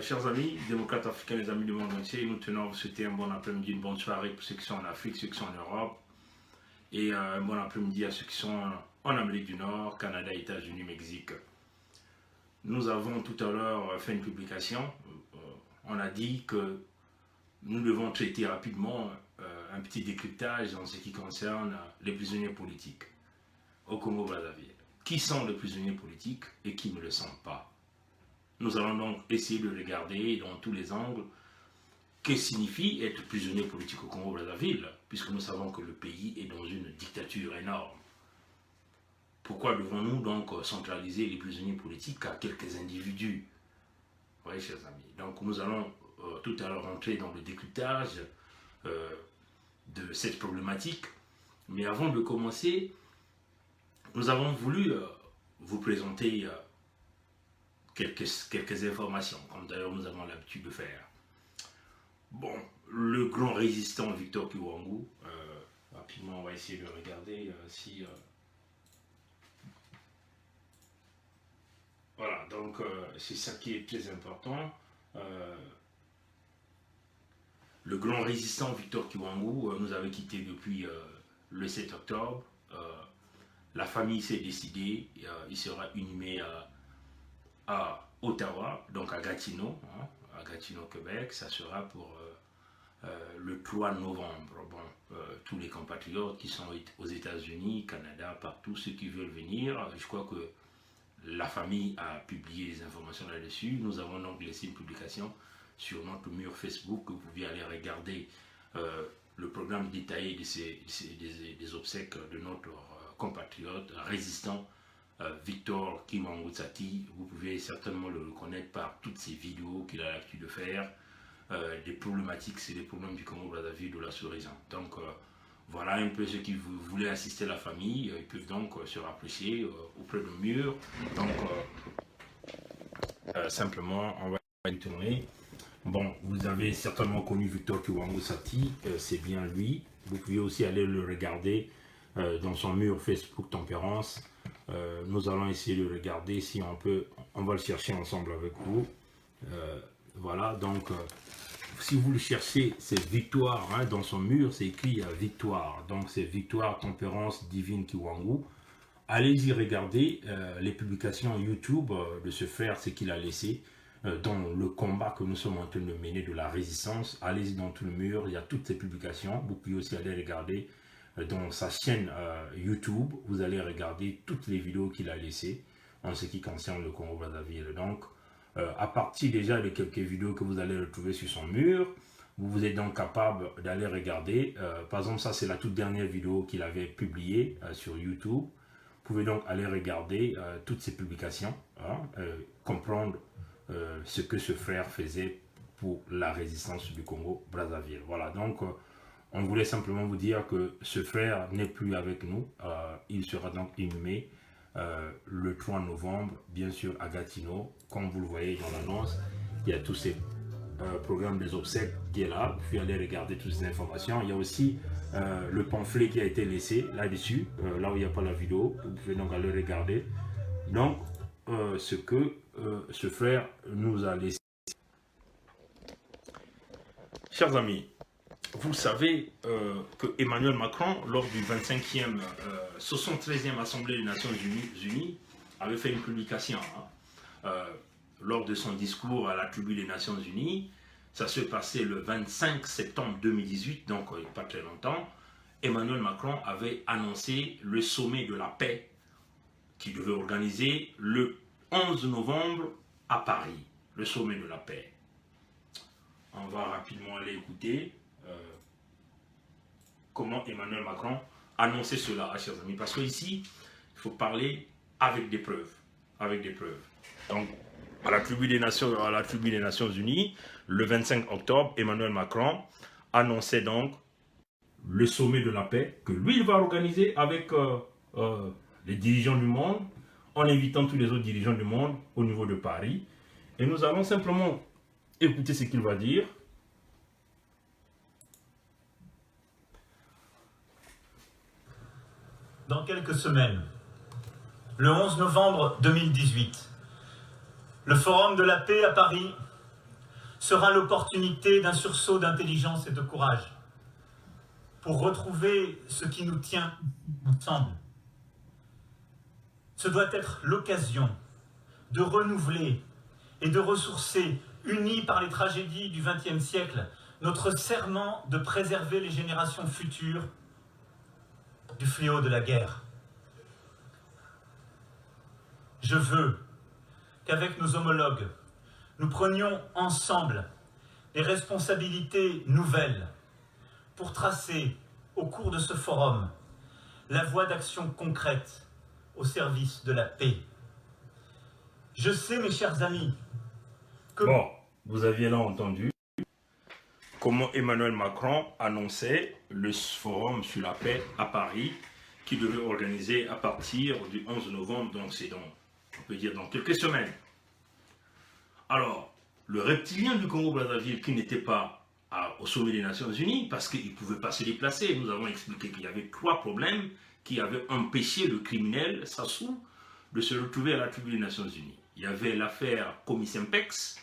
Chers amis, démocrates africains, les amis du monde entier, nous tenons à vous souhaiter un bon après-midi, une bonne soirée pour ceux qui sont en Afrique, ceux qui sont en Europe, et un bon après-midi à ceux qui sont en Amérique du Nord, Canada, États-Unis, Mexique. Nous avons tout à l'heure fait une publication. On a dit que nous devons traiter rapidement un petit décryptage en ce qui concerne les prisonniers politiques au Congo-Brazzaville. Qui sont les prisonniers politiques et qui ne le sont pas? Nous allons donc essayer de regarder dans tous les angles que signifie être prisonnier politique au Congo-Brazzaville, puisque nous savons que le pays est dans une dictature énorme. Pourquoi devons-nous donc centraliser les prisonniers politiques à quelques individus? Oui, chers amis. Donc nous allons tout à l'heure rentrer dans le décryptage de cette problématique. Mais avant de commencer, nous avons voulu vous présenter quelques informations, comme d'ailleurs nous avons l'habitude de faire. Bon, le grand résistant Victor Kiwangu, rapidement on va essayer de regarder si... Voilà, donc c'est ça qui est très important. Le grand résistant Victor Kiwangu nous avait quitté depuis le 7 octobre. La famille s'est décidée, il sera inhumé à Ottawa, donc à Gatineau, Québec. Ça sera pour le 3 novembre. Bon, tous les compatriotes qui sont aux États-Unis, Canada, partout, ceux qui veulent venir, je crois que la famille a publié des informations là-dessus. Nous avons donc laissé une publication sur notre mur Facebook que vous pouvez aller regarder le programme détaillé des obsèques de notre compatriote résistant Victor Kiwangu Tsati. Vous pouvez certainement le reconnaître par toutes ces vidéos qu'il a l'habitude de faire. Des problématiques, c'est des problèmes du Congo-Brazzaville, de la sous-région. Donc voilà un peu ceux qui voulaient assister la famille, ils peuvent donc se rapprocher auprès du mur. Donc simplement on va y tourner. Bon, vous avez certainement connu Victor Kiwangu Tsati, c'est bien lui. Vous pouvez aussi aller le regarder dans son mur Facebook Tempérance. Nous allons essayer de regarder si on peut, on va le chercher ensemble avec vous. Voilà, donc si vous le cherchez, c'est Victoire, hein, dans son mur c'est écrit Victoire, donc c'est Victoire Tempérance Divine Kiwangu. Allez-y regarder les publications YouTube de ce frère, ce qu'il a laissé dans le combat que nous sommes en train de mener de la résistance. Allez-y dans tout le mur, il y a toutes ces publications. Vous pouvez aussi aller regarder dans sa chaîne YouTube, vous allez regarder toutes les vidéos qu'il a laissées en ce qui concerne le Congo-Brazzaville. Donc, à partir déjà de quelques vidéos que vous allez retrouver sur son mur, vous êtes donc capable d'aller regarder. Par exemple, ça c'est la toute dernière vidéo qu'il avait publiée sur YouTube. Vous pouvez donc aller regarder toutes ces publications, hein, comprendre ce que ce frère faisait pour la résistance du Congo-Brazzaville. Voilà, donc on voulait simplement vous dire que ce frère n'est plus avec nous. Il sera donc inhumé le 3 novembre, bien sûr à Gatineau. Comme vous le voyez dans l'annonce, il y a tous ces programmes des obsèques qui est là. Vous pouvez aller regarder toutes ces informations. Il y a aussi le pamphlet qui a été laissé là-dessus, là où il n'y a pas la vidéo. Vous pouvez donc aller regarder. Donc, ce que ce frère nous a laissé. Chers amis, vous savez que Emmanuel Macron, lors du 25e, 73e Assemblée des Nations Unies, avait fait une publication. Hein, lors de son discours à la tribu des Nations Unies, ça se passait le 25 septembre 2018, donc il n'y a pas très longtemps. Emmanuel Macron avait annoncé le sommet de la paix qui devait organiser le 11 novembre à Paris, le sommet de la paix. On va rapidement aller écouter comment Emmanuel Macron annonçait cela, chers amis. Parce qu'ici, il faut parler avec des preuves. Avec des preuves. Donc, à la tribu des Nations Unies, le 25 octobre, Emmanuel Macron annonçait donc le sommet de la paix que lui, il va organiser avec les dirigeants du monde, en invitant tous les autres dirigeants du monde au niveau de Paris. Et nous allons simplement écouter ce qu'il va dire. Dans quelques semaines, le 11 novembre 2018, le Forum de la paix à Paris sera l'opportunité d'un sursaut d'intelligence et de courage pour retrouver ce qui nous tient ensemble. Ce doit être l'occasion de renouveler et de ressourcer, unis par les tragédies du XXe siècle, notre serment de préserver les générations futures du fléau de la guerre. Je veux qu'avec nos homologues, nous prenions ensemble des responsabilités nouvelles pour tracer, au cours de ce forum, la voie d'action concrète au service de la paix. Je sais, mes chers amis, que... Bon, vous aviez là entendu comment Emmanuel Macron annonçait le forum sur la paix à Paris, qui devait organiser à partir du 11 novembre, donc c'est dans, on peut dire dans quelques semaines. Alors, le reptilien du Congo-Brazzaville qui n'était pas au sommet des Nations Unies, parce qu'il ne pouvait pas se déplacer, nous avons expliqué qu'il y avait 3 problèmes qui avaient empêché le criminel Sassou de se retrouver à la tribune des Nations Unies. Il y avait l'affaire Comis Sempex,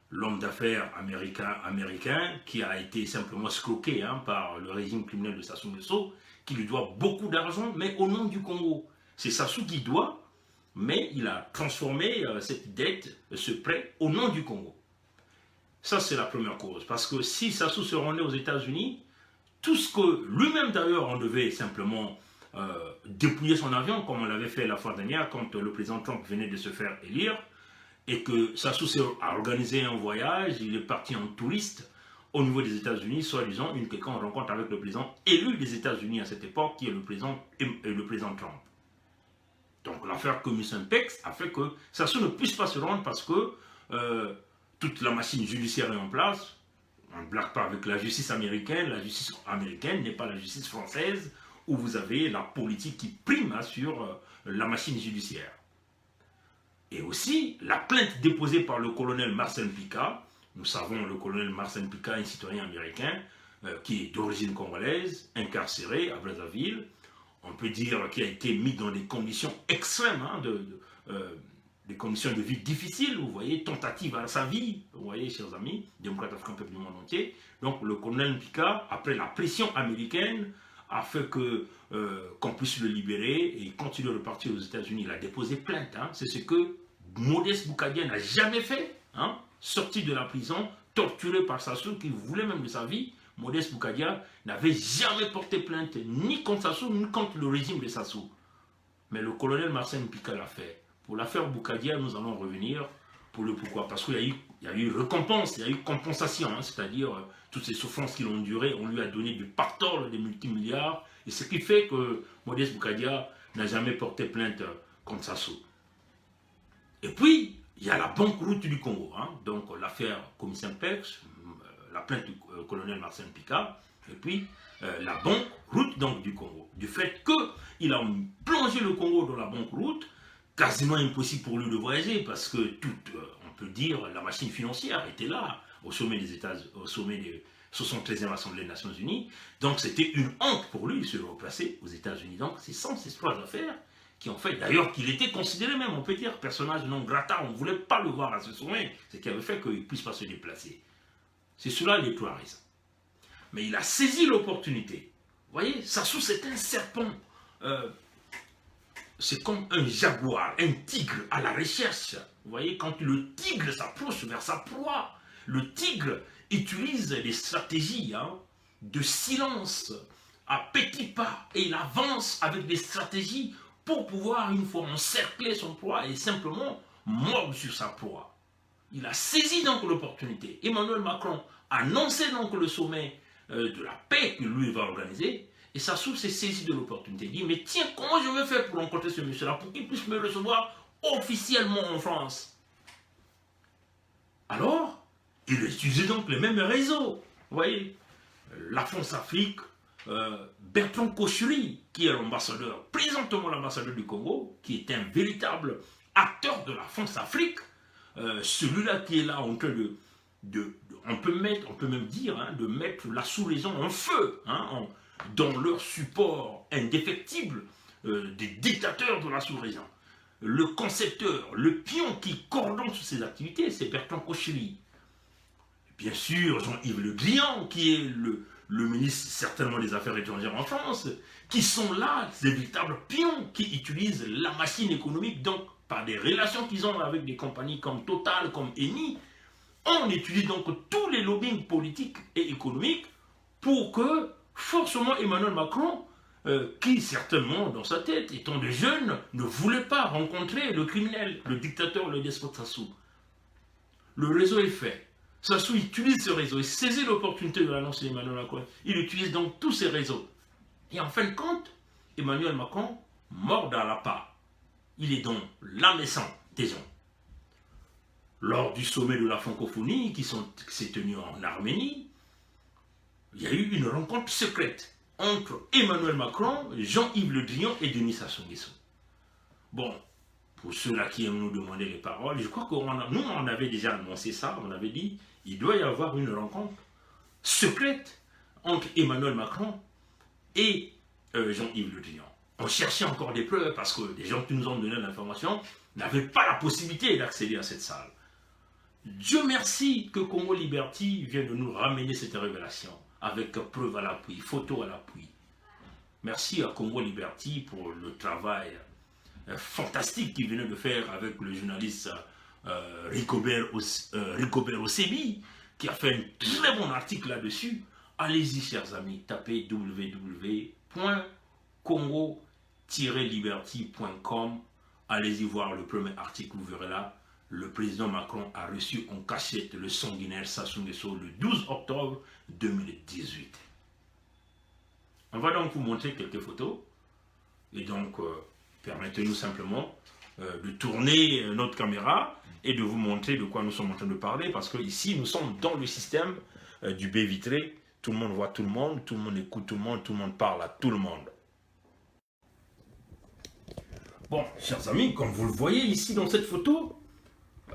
l'homme d'affaires américain qui a été simplement escroqué par le régime criminel de Sassou Nguesso, qui lui doit beaucoup d'argent, mais au nom du Congo. C'est Sassou qui doit, mais il a transformé cette dette, ce prêt, au nom du Congo. Ça, c'est la première cause. Parce que si Sassou se rendait aux États-Unis, tout ce que lui-même d'ailleurs, on devait simplement dépouiller son avion, comme on l'avait fait la fois dernière, quand le président Trump venait de se faire élire, et que Sassou a organisé un voyage, il est parti en touriste au niveau des États-Unis, soi-disant une quelconque rencontre avec le président élu des États-Unis à cette époque, qui est le président Trump. Donc l'affaire Comis Sempex a fait que Sassou ne puisse pas se rendre parce que toute la machine judiciaire est en place. On ne blague pas avec la justice américaine. La justice américaine n'est pas la justice française où vous avez la politique qui prime sur la machine judiciaire. Et aussi, la plainte déposée par le colonel Marcel Pika, nous savons le colonel Marcel Pika, un citoyen américain qui est d'origine congolaise, incarcéré à Brazzaville, on peut dire qu'il a été mis dans des conditions extrêmes, des conditions de vie difficiles, vous voyez, tentative à sa vie, vous voyez, chers amis, démocrates africains, peuple du monde entier. Donc le colonel Pika, après la pression américaine, a fait qu'on puisse le libérer, et quand il est reparti aux États-Unis, il a déposé plainte. C'est ce que Modeste Boukadia n'a jamais fait, sorti de la prison, torturé par Sassou, qui voulait même de sa vie. Modeste Boukadia n'avait jamais porté plainte, ni contre Sassou, ni contre le régime de Sassou. Mais le colonel Marcel Pika l'a fait. Pour l'affaire Boukadia, nous allons revenir pour le pourquoi. Parce qu'il y a eu récompense, il y a eu compensation, c'est-à-dire toutes ces souffrances qu'il a endurées, on lui a donné du pactole, des multimilliards, et ce qui fait que Modeste Boukadia n'a jamais porté plainte contre Sassou. Et puis, il y a la banqueroute du Congo, donc l'affaire Comis Sempex, la plainte du colonel Marcel Pika, et puis la banqueroute donc du Congo. Du fait qu'il a plongé le Congo dans la banqueroute, quasiment impossible pour lui de voyager, parce que on peut dire, la machine financière était là, au sommet des États-Unis, au sommet de 73e Assemblée des Nations Unies. Donc c'était une honte pour lui de se replacer aux États-Unis. Donc c'est sans ces 3 affaires qui ont fait, d'ailleurs, qu'il était considéré même, on peut dire, personnage non grata, on ne voulait pas le voir à ce sommet, ce qui avait fait qu'il ne puisse pas se déplacer. C'est cela les 3 raisons. Mais il a saisi l'opportunité. Vous voyez, Sassou, c'est un serpent. C'est comme un jaguar, un tigre à la recherche. Vous voyez, quand le tigre s'approche vers sa proie, le tigre utilise des stratégies de silence à petits pas. Et il avance avec des stratégies pour pouvoir, une fois encercler son proie et simplement mordre sur sa proie. Il a saisi donc l'opportunité. Emmanuel Macron a annoncé donc le sommet de la paix que lui va organiser. Et Sassou s'est saisi de l'opportunité. Il dit, mais tiens, comment je vais faire pour rencontrer ce monsieur-là, pour qu'il puisse me recevoir officiellement en France? Alors, il utilisait donc les mêmes réseaux. Vous voyez, la France-Afrique, Bertrand Kochuri, qui est l'ambassadeur, présentement l'ambassadeur du Congo, qui est un véritable acteur de la France-Afrique, celui-là qui est là en train on peut même dire, de mettre la sous-région en feu, dans leur support indéfectible des dictateurs de la sous-région. Le concepteur, le pion qui coordonne toutes ces activités, c'est Bertrand Kochuri. Bien sûr, Jean-Yves Le Drian, qui est le ministre certainement des Affaires étrangères en France, qui sont là, ces véritables pions, qui utilisent la machine économique, donc par des relations qu'ils ont avec des compagnies comme Total, comme Eni. On utilise donc tous les lobbying politiques et économiques pour que, forcément, Emmanuel Macron, qui certainement, dans sa tête, étant de jeune, ne voulait pas rencontrer le criminel, le dictateur, le despote Sassou. Le réseau est fait. Sassou utilise ce réseau, il saisit l'opportunité de l'annonce d'Emmanuel Macron. Il utilise donc tous ces réseaux. Et en fin de compte, Emmanuel Macron mord dans la part. Il est donc l'âme des gens. Lors du sommet de la francophonie qui s'est tenu en Arménie, il y a eu une rencontre secrète entre Emmanuel Macron, Jean-Yves Le Drian et Denis Sassou Nguesso. Bon, pour ceux-là qui aiment nous demander les paroles, je crois nous on avait déjà annoncé ça, on avait dit il doit y avoir une rencontre secrète entre Emmanuel Macron et Jean-Yves Le Drian. On cherchait encore des preuves parce que des gens qui nous ont donné l'information n'avaient pas la possibilité d'accéder à cette salle. Dieu merci que Congo Liberty vient de nous ramener cette révélation avec preuve à l'appui, photo à l'appui. Merci à Congo Liberty pour le travail fantastique qu'il venait de faire avec le journaliste Rigobert Osebi, qui a fait un très bon article là-dessus. Allez-y, chers amis, tapez www.congo-liberty.com. Allez-y voir le premier article, vous verrez là. Le président Macron a reçu en cachette le sanguinaire Sassou Nguesso le 12 octobre 2018. On va donc vous montrer quelques photos. Et donc, permettez-nous simplement de tourner notre caméra et de vous montrer de quoi nous sommes en train de parler. Parce que ici, nous sommes dans le système du baie vitré. Tout le monde voit tout le monde écoute tout le monde parle à tout le monde. Bon, chers amis, comme vous le voyez ici dans cette photo,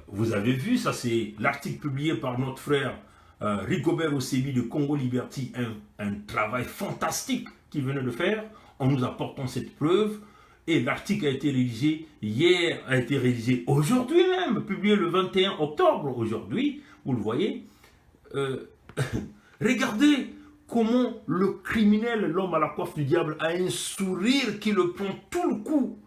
vous avez vu, ça c'est l'article publié par notre frère Rigobert Osebi de Congo Liberty, un travail fantastique qu'il venait de faire en nous apportant cette preuve. Et l'article a été rédigé hier, a été rédigé aujourd'hui même, publié le 21 octobre aujourd'hui, vous le voyez. Regardez comment le criminel, l'homme à la coiffe du diable, a un sourire qui le prend tout le coup.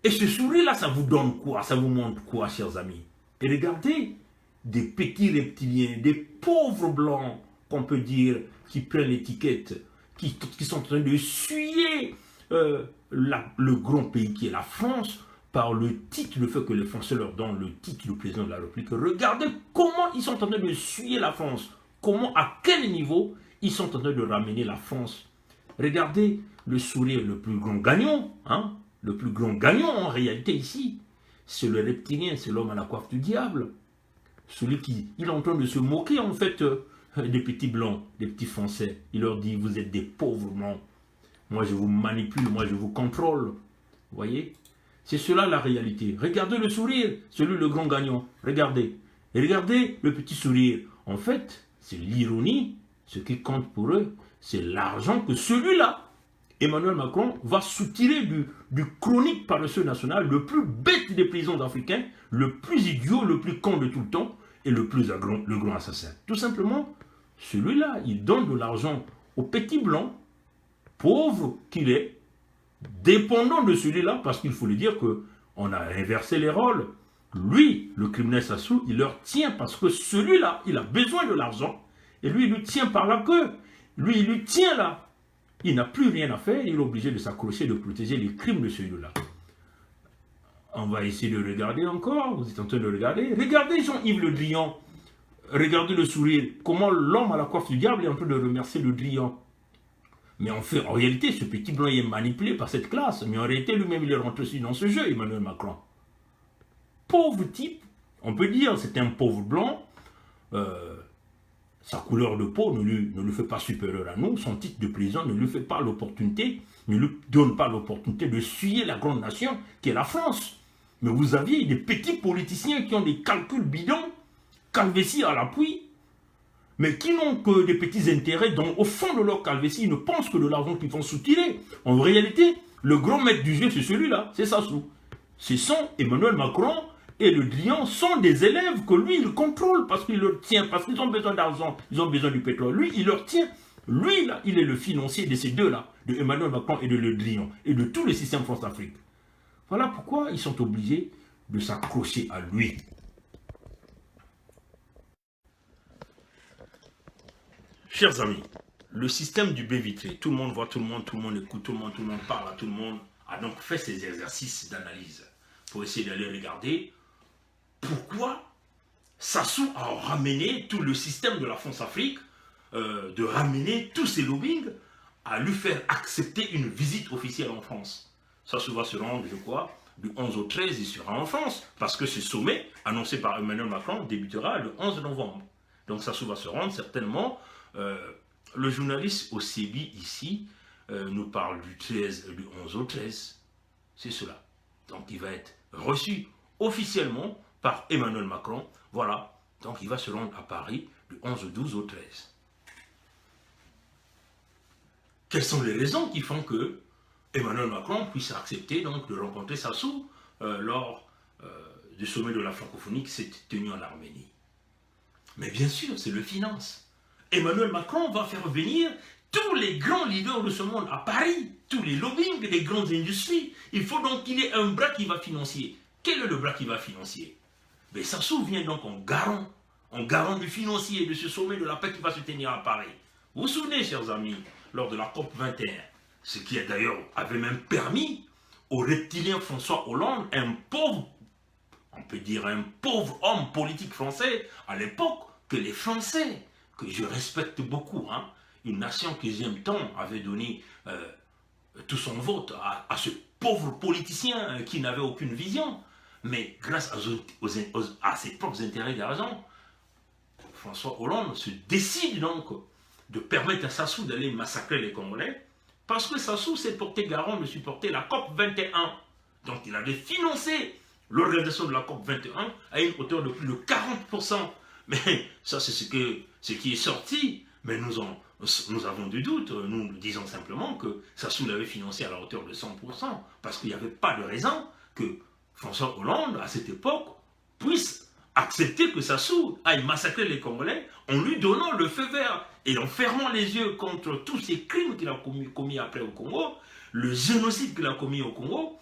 Et ce sourire-là, ça vous donne quoi? Ça vous montre quoi, chers amis? Et regardez, des petits reptiliens, des pauvres blancs, qu'on peut dire, qui prennent l'étiquette, qui sont en train de suyer le grand pays qui est la France, par le titre, le fait que les Français leur donnent le titre de président de la République. Regardez comment ils sont en train de suyer la France. Comment, à quel niveau, ils sont en train de ramener la France. Regardez le sourire le plus grand gagnant, hein? Le plus grand gagnant en réalité ici, c'est le reptilien, c'est l'homme à la coiffe du diable. Celui qui, il est en train de se moquer en fait des petits blancs, des petits Français. Il leur dit, vous êtes des pauvres blancs. Moi je vous manipule, moi je vous contrôle. Vous voyez? C'est cela la réalité. Regardez le sourire, celui le grand gagnant. Regardez. Et regardez le petit sourire. En fait, c'est l'ironie. Ce qui compte pour eux, c'est l'argent que celui-là, Emmanuel Macron, va soutirer du chronique paresseux national, le plus bête des paysans africains, le plus idiot, le plus con de tout le temps, et le grand assassin. Tout simplement, celui-là, il donne de l'argent au petit blanc, pauvre qu'il est, dépendant de celui-là, parce qu'il faut lui dire qu'on a inversé les rôles. Lui, le criminel Sassou, il leur tient parce que celui-là, il a besoin de l'argent, et lui, il lui tient par la queue. Lui, il lui tient là. Il n'a plus rien à faire, il est obligé de s'accrocher, de protéger les crimes de celui-là. On va essayer de regarder encore, vous êtes en train de regarder. Regardez Jean-Yves Le Drian, regardez le sourire, comment l'homme à la coiffe du diable est en train de remercier Le Drian. Mais en réalité, ce petit blanc est manipulé par cette classe, mais en réalité, lui-même, il est rentré aussi dans ce jeu, Emmanuel Macron. Pauvre type, on peut dire, c'est un pauvre blanc, sa couleur de peau ne lui fait pas supérieur à nous. Son titre de président ne lui fait pas l'opportunité, ne lui donne pas l'opportunité de suyer la grande nation qui est la France. Mais vous aviez des petits politiciens qui ont des calculs bidons, calvéties à l'appui, mais qui n'ont que des petits intérêts dont au fond de leur calvétie, ils ne pensent que de l'argent qu'ils vont soutirer. En réalité, le grand maître du jeu, c'est celui-là, c'est Sassou. Ce sont Emmanuel Macron et Le Drian sont des élèves que lui, il contrôle parce qu'il leur tient, parce qu'ils ont besoin d'argent, ils ont besoin du pétrole. Lui, il leur tient. Lui, là, il est le financier de ces deux-là, de Emmanuel Macron et de Le Drian, et de tout le système France-Afrique. Voilà pourquoi ils sont obligés de s'accrocher à lui. Chers amis, le système du baie vitré, tout le monde voit tout le monde écoute tout le monde parle à tout le monde, a donc fait ces exercices d'analyse pour essayer d'aller regarder pourquoi Sassou a ramené tout le système de la France-Afrique, de ramener tous ces lobbying, à lui faire accepter une visite officielle en France. Sassou va se rendre, je crois, du 11 au 13, il sera en France, parce que ce sommet, annoncé par Emmanuel Macron, débutera le 11 novembre. Donc Sassou va se rendre, certainement. Le journaliste au CB ici nous parle du 11 au 13. C'est cela. Donc il va être reçu officiellement par Emmanuel Macron. Voilà. Donc il va se rendre à Paris du 11 au 12 au 13. Quelles sont les raisons qui font que Emmanuel Macron puisse accepter donc de rencontrer Sassou lors du sommet de la francophonie qui s'est tenu en Arménie? Mais bien sûr, c'est le finance. Emmanuel Macron va faire venir tous les grands leaders de ce monde à Paris, tous les lobbying des grandes industries. Il faut donc qu'il y ait un bras qui va financer. Quel est le bras qui va financer? Mais Sassou vient donc en garant du financier de ce sommet de la paix qui va se tenir à Paris. Vous vous souvenez, chers amis, lors de la COP 21, ce qui d'ailleurs avait même permis au reptilien François Hollande, un pauvre, on peut dire un pauvre homme politique français à l'époque, que les Français, que je respecte beaucoup, hein, une nation que j'aime tant, avait donné tout son vote à ce pauvre politicien qui n'avait aucune vision. Mais grâce à ses propres intérêts d'argent, François Hollande se décide donc de permettre à Sassou d'aller massacrer les Congolais, parce que Sassou s'est porté garant de supporter la COP 21. Donc il avait financé l'organisation de la COP 21 à une hauteur de plus de 40%. Mais ça, c'est ce qui est sorti. Mais nous avons du doute. Nous disons simplement que Sassou l'avait financé à la hauteur de 100%, parce qu'il n'y avait pas de raison que François Hollande, à cette époque, puisse accepter que Sassou aille massacrer les Congolais en lui donnant le feu vert et en fermant les yeux contre tous ces crimes qu'il a commis après au Congo, le génocide qu'il a commis au Congo,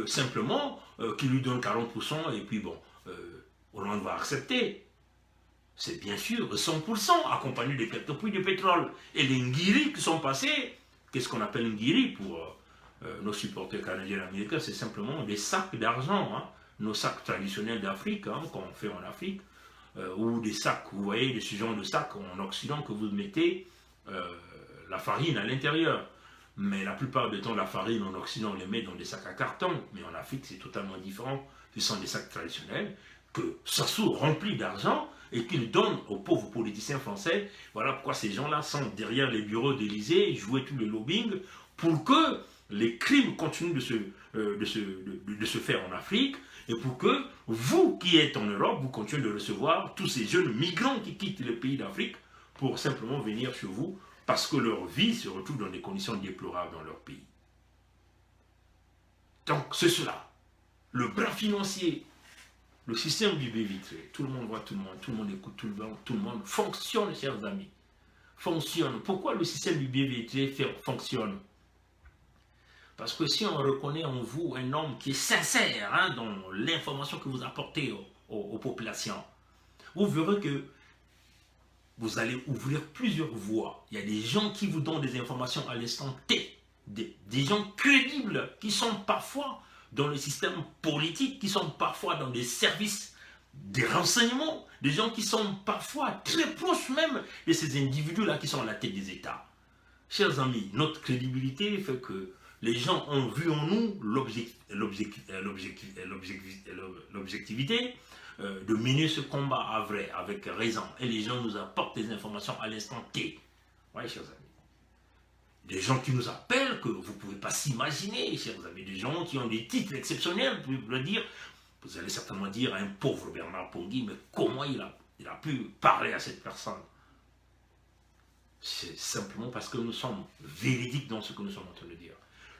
simplement qu'il lui donne 40% et puis bon, Hollande va accepter. C'est bien sûr 100% accompagné de quelques puits de pétrole. Et les Ngiri qui sont passés, qu'est-ce qu'on appelle Ngiri pour nos supporters canadiens et américains? C'est simplement des sacs d'argent, hein, nos sacs traditionnels d'Afrique, hein, qu'on fait en Afrique, ou des sacs, vous voyez, de ce genre de sacs en Occident que vous mettez la farine à l'intérieur. Mais la plupart du temps, la farine en Occident, on les met dans des sacs à carton. Mais en Afrique, c'est totalement différent. Ce sont des sacs traditionnels que Sassou remplit d'argent et qu'il donne aux pauvres politiciens français. Voilà pourquoi ces gens-là sont derrière les bureaux d'Élysée, jouer tout le lobbying pour que les crimes continuent de se faire en Afrique et pour que vous qui êtes en Europe, vous continuez de recevoir tous ces jeunes migrants qui quittent les pays d'Afrique pour simplement venir chez vous parce que leur vie se retrouve dans des conditions déplorables dans leur pays. Donc c'est cela. Le bras financier, le système du baie vitré, tout le monde voit tout le monde écoute tout le monde fonctionne, chers amis. Fonctionne. Pourquoi le système du baie vitré fonctionne? Parce que si on reconnaît en vous un homme qui est sincère, hein, dans l'information que vous apportez aux populations, vous verrez que vous allez ouvrir plusieurs voies. Il y a des gens qui vous donnent des informations à l'instant T, des gens crédibles qui sont parfois dans le système politique, qui sont parfois dans des services des renseignements, des gens qui sont parfois très proches même de ces individus-là qui sont à la tête des États. Chers amis, notre crédibilité fait que les gens ont vu en nous l'objectivité de mener ce combat à vrai, avec raison. Et les gens nous apportent des informations à l'instant T. Oui, chers amis. Des gens qui nous appellent que vous ne pouvez pas s'imaginer, chers amis. Des gens qui ont des titres exceptionnels, vous pouvez le dire. Vous allez certainement dire à un pauvre Bernard Pongui, mais comment il a pu parler à cette personne? C'est simplement parce que nous sommes véridiques dans ce que nous sommes en train de dire.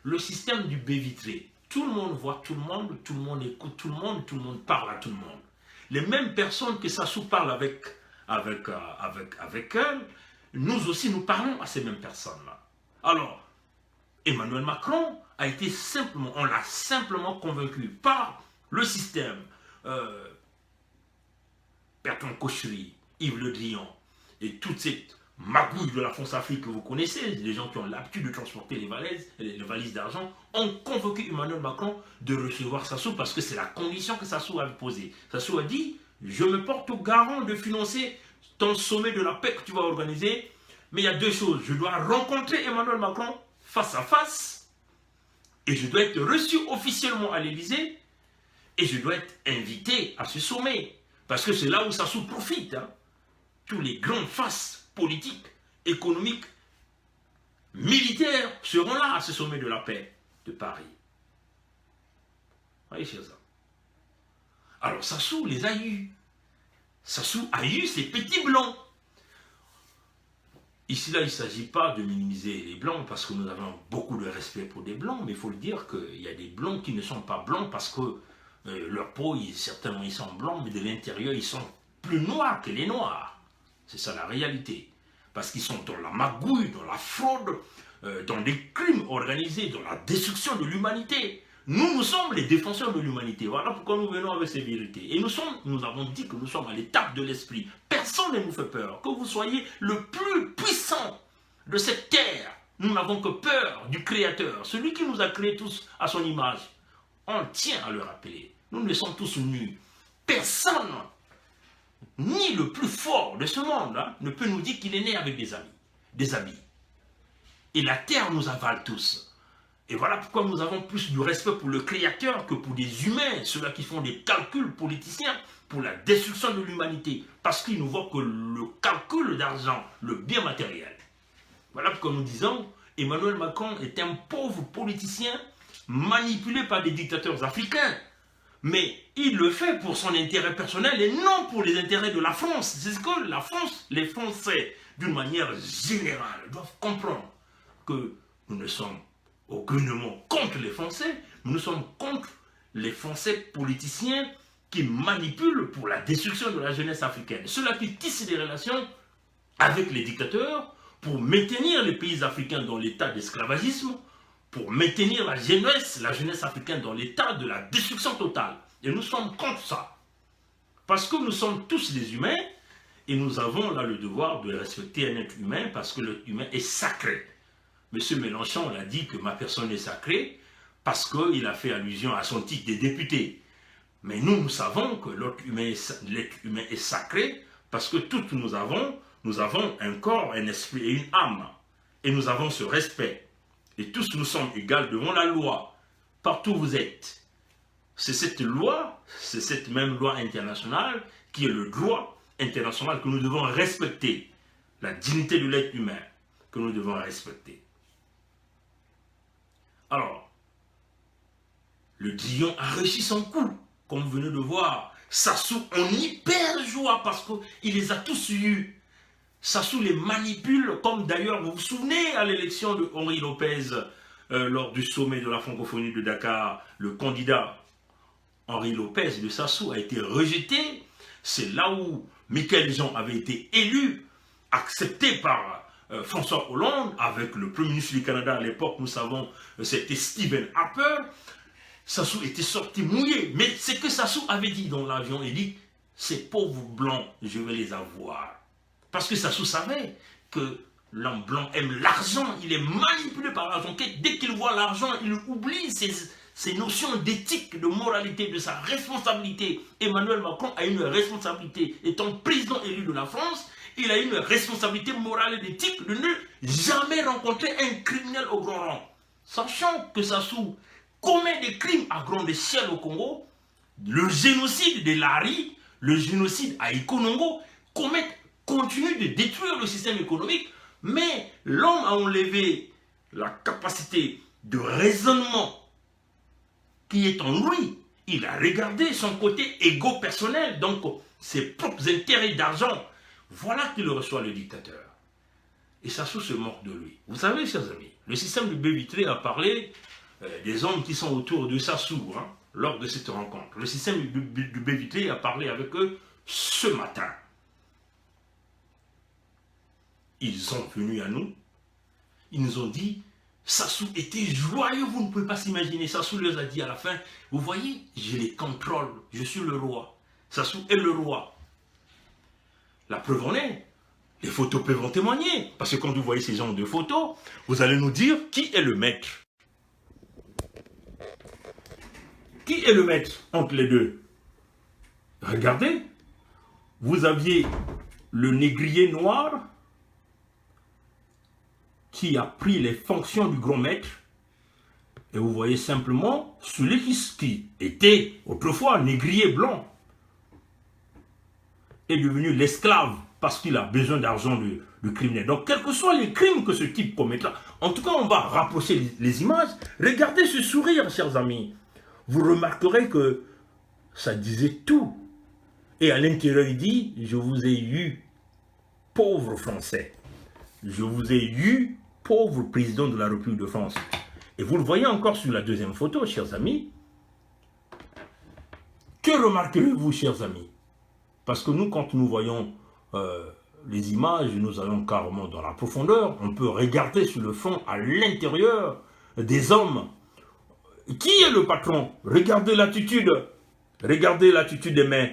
Le système du baie vitré, tout le monde voit tout le monde écoute tout le monde parle à tout le monde. Les mêmes personnes que Sassou parle avec elle, nous aussi nous parlons à ces mêmes personnes-là. Alors, Emmanuel Macron a été simplement, on l'a simplement convaincu par le système, Bertrand Cochery, Yves Le Drian et toute cette magouille de la France-Afrique que vous connaissez, les gens qui ont l'habitude de transporter les valises d'argent, ont convoqué Emmanuel Macron de recevoir Sassou parce que c'est la condition que Sassou avait posée. Sassou a dit, je me porte au garant de financer ton sommet de la paix que tu vas organiser, mais il y a deux choses, je dois rencontrer Emmanuel Macron face à face, et je dois être reçu officiellement à l'Élysée, et je dois être invité à ce sommet, parce que c'est là où Sassou profite. Hein. Tous les grandes faces politiques, économiques, militaires seront là à ce sommet de la paix de Paris. Voyez, chers amis. Alors Sassou les a eus. Sassou a eu ces petits blancs. Ici, là, il ne s'agit pas de minimiser les blancs parce que nous avons beaucoup de respect pour des blancs, mais il faut le dire qu'il y a des blancs qui ne sont pas blancs parce que leur peau, certainement, ils sont blancs, mais de l'intérieur, ils sont plus noirs que les noirs. C'est ça la réalité. Parce qu'ils sont dans la magouille, dans la fraude, dans les crimes organisés, dans la destruction de l'humanité. Nous sommes les défenseurs de l'humanité. Voilà pourquoi nous venons avec ces vérités. Et nous avons dit que nous sommes à l'étape de l'esprit. Personne ne nous fait peur. Que vous soyez le plus puissant de cette terre, nous n'avons que peur du Créateur. Celui qui nous a créés tous à son image. On tient à le rappeler. Nous ne sommes tous nus. Personne, ni le plus fort de ce monde, hein, ne peut nous dire qu'il est né avec des habits. Et la terre nous avale tous. Et voilà pourquoi nous avons plus de respect pour le Créateur que pour des humains, ceux-là qui font des calculs politiciens pour la destruction de l'humanité. Parce qu'ils ne voient que le calcul d'argent, le bien matériel. Voilà pourquoi nous disons, Emmanuel Macron est un pauvre politicien manipulé par des dictateurs africains. Mais il le fait pour son intérêt personnel et non pour les intérêts de la France. C'est ce que la France, les Français, d'une manière générale, doivent comprendre. Que nous ne sommes aucunement contre les Français, nous sommes contre les Français politiciens qui manipulent pour la destruction de la jeunesse africaine. Ceux-là qui tissent des relations avec les dictateurs pour maintenir les pays africains dans l'état d'esclavagisme, pour maintenir la jeunesse africaine dans l'état de la destruction totale. Et nous sommes contre ça. Parce que nous sommes tous des humains et nous avons là le devoir de respecter un être humain parce que l'être humain est sacré. M. Mélenchon l'a dit que ma personne est sacrée parce qu'il a fait allusion à son titre de député. Mais nous savons que l'être humain est sacré parce que toutes nous avons un corps, un esprit et une âme. Et nous avons ce respect. Et tous nous sommes égaux devant la loi. Partout où vous êtes. C'est cette loi, c'est cette même loi internationale qui est le droit international que nous devons respecter. La dignité de l'être humain que nous devons respecter. Alors, le Drian a réussi son coup, comme vous venez de voir. Sassou en hyper joie parce qu'il les a tous eus. Sassou les manipule, comme d'ailleurs, vous vous souvenez à l'élection de Henri Lopez, lors du sommet de la francophonie de Dakar, le candidat Henri Lopez de Sassou a été rejeté. C'est là où Michaël Jean avait été élu, accepté par François Hollande, avec le Premier ministre du Canada à l'époque, nous savons, c'était Stephen Harper. Sassou était sorti mouillé. Mais c'est que Sassou avait dit dans l'avion, il dit, ces pauvres blancs, je vais les avoir. Parce que Sassou savait que l'homme blanc aime l'argent, il est manipulé par l'argent. Dès qu'il voit l'argent, il oublie ses notions d'éthique, de moralité, de sa responsabilité. Emmanuel Macron a une responsabilité. Étant président élu de la France, il a une responsabilité morale et d'éthique de ne jamais rencontrer un criminel au grand rang. Sachant que Sassou commet des crimes à grande échelle au Congo, le génocide de Lari, le génocide à Ikonongo, continue de détruire le système économique, mais l'homme a enlevé la capacité de raisonnement qui est en lui. Il a regardé son côté égo personnel, donc ses propres intérêts d'argent. Voilà qu'il reçoit le dictateur. Et Sassou se moque de lui. Vous savez, chers amis, le système de Bévitré a parlé des hommes qui sont autour de Sassou hein, lors de cette rencontre. Le système du baie vitrée a parlé avec eux ce matin. Ils sont venus à nous. Ils nous ont dit, Sassou était joyeux, vous ne pouvez pas s'imaginer. Sassou leur a dit à la fin, vous voyez, je les contrôle, je suis le roi. Sassou est le roi. La preuve en est, les photos peuvent en témoigner. Parce que quand vous voyez ces genres de photos, vous allez nous dire qui est le maître. Qui est le maître entre les deux? Regardez, vous aviez le négrier noir qui a pris les fonctions du grand maître. Et vous voyez simplement celui qui était autrefois négrier blanc est devenu l'esclave parce qu'il a besoin d'argent du criminel. Donc, quels que soient les crimes que ce type commettra, en tout cas, on va rapprocher les images. Regardez ce sourire, chers amis. Vous remarquerez que ça disait tout. Et à l'intérieur, il dit, je vous ai eu, pauvres Français. Je vous ai eu, pauvre président de la République de France. Et vous le voyez encore sur la deuxième photo, chers amis. Que remarquerez-vous, chers amis? Parce que nous, quand nous voyons les images, nous allons carrément dans la profondeur. On peut regarder sur le fond, à l'intérieur des hommes. Qui est le patron? Regardez l'attitude. Regardez l'attitude des mains.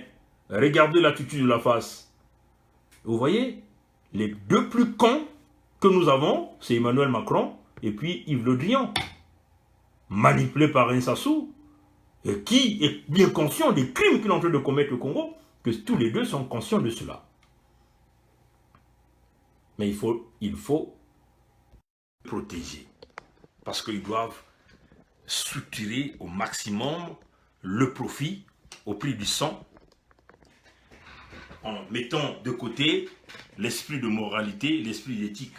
Regardez l'attitude de la face. Vous voyez, les deux plus cons que nous avons, c'est Emmanuel Macron et puis Yves Le Drian, manipulé par un Sassou, et qui est bien conscient des crimes qu'il est en train de commettre au Congo, que tous les deux sont conscients de cela. Mais il faut protéger, parce qu'ils doivent structurer au maximum le profit au prix du sang, en mettant de côté l'esprit de moralité, l'esprit d'éthique.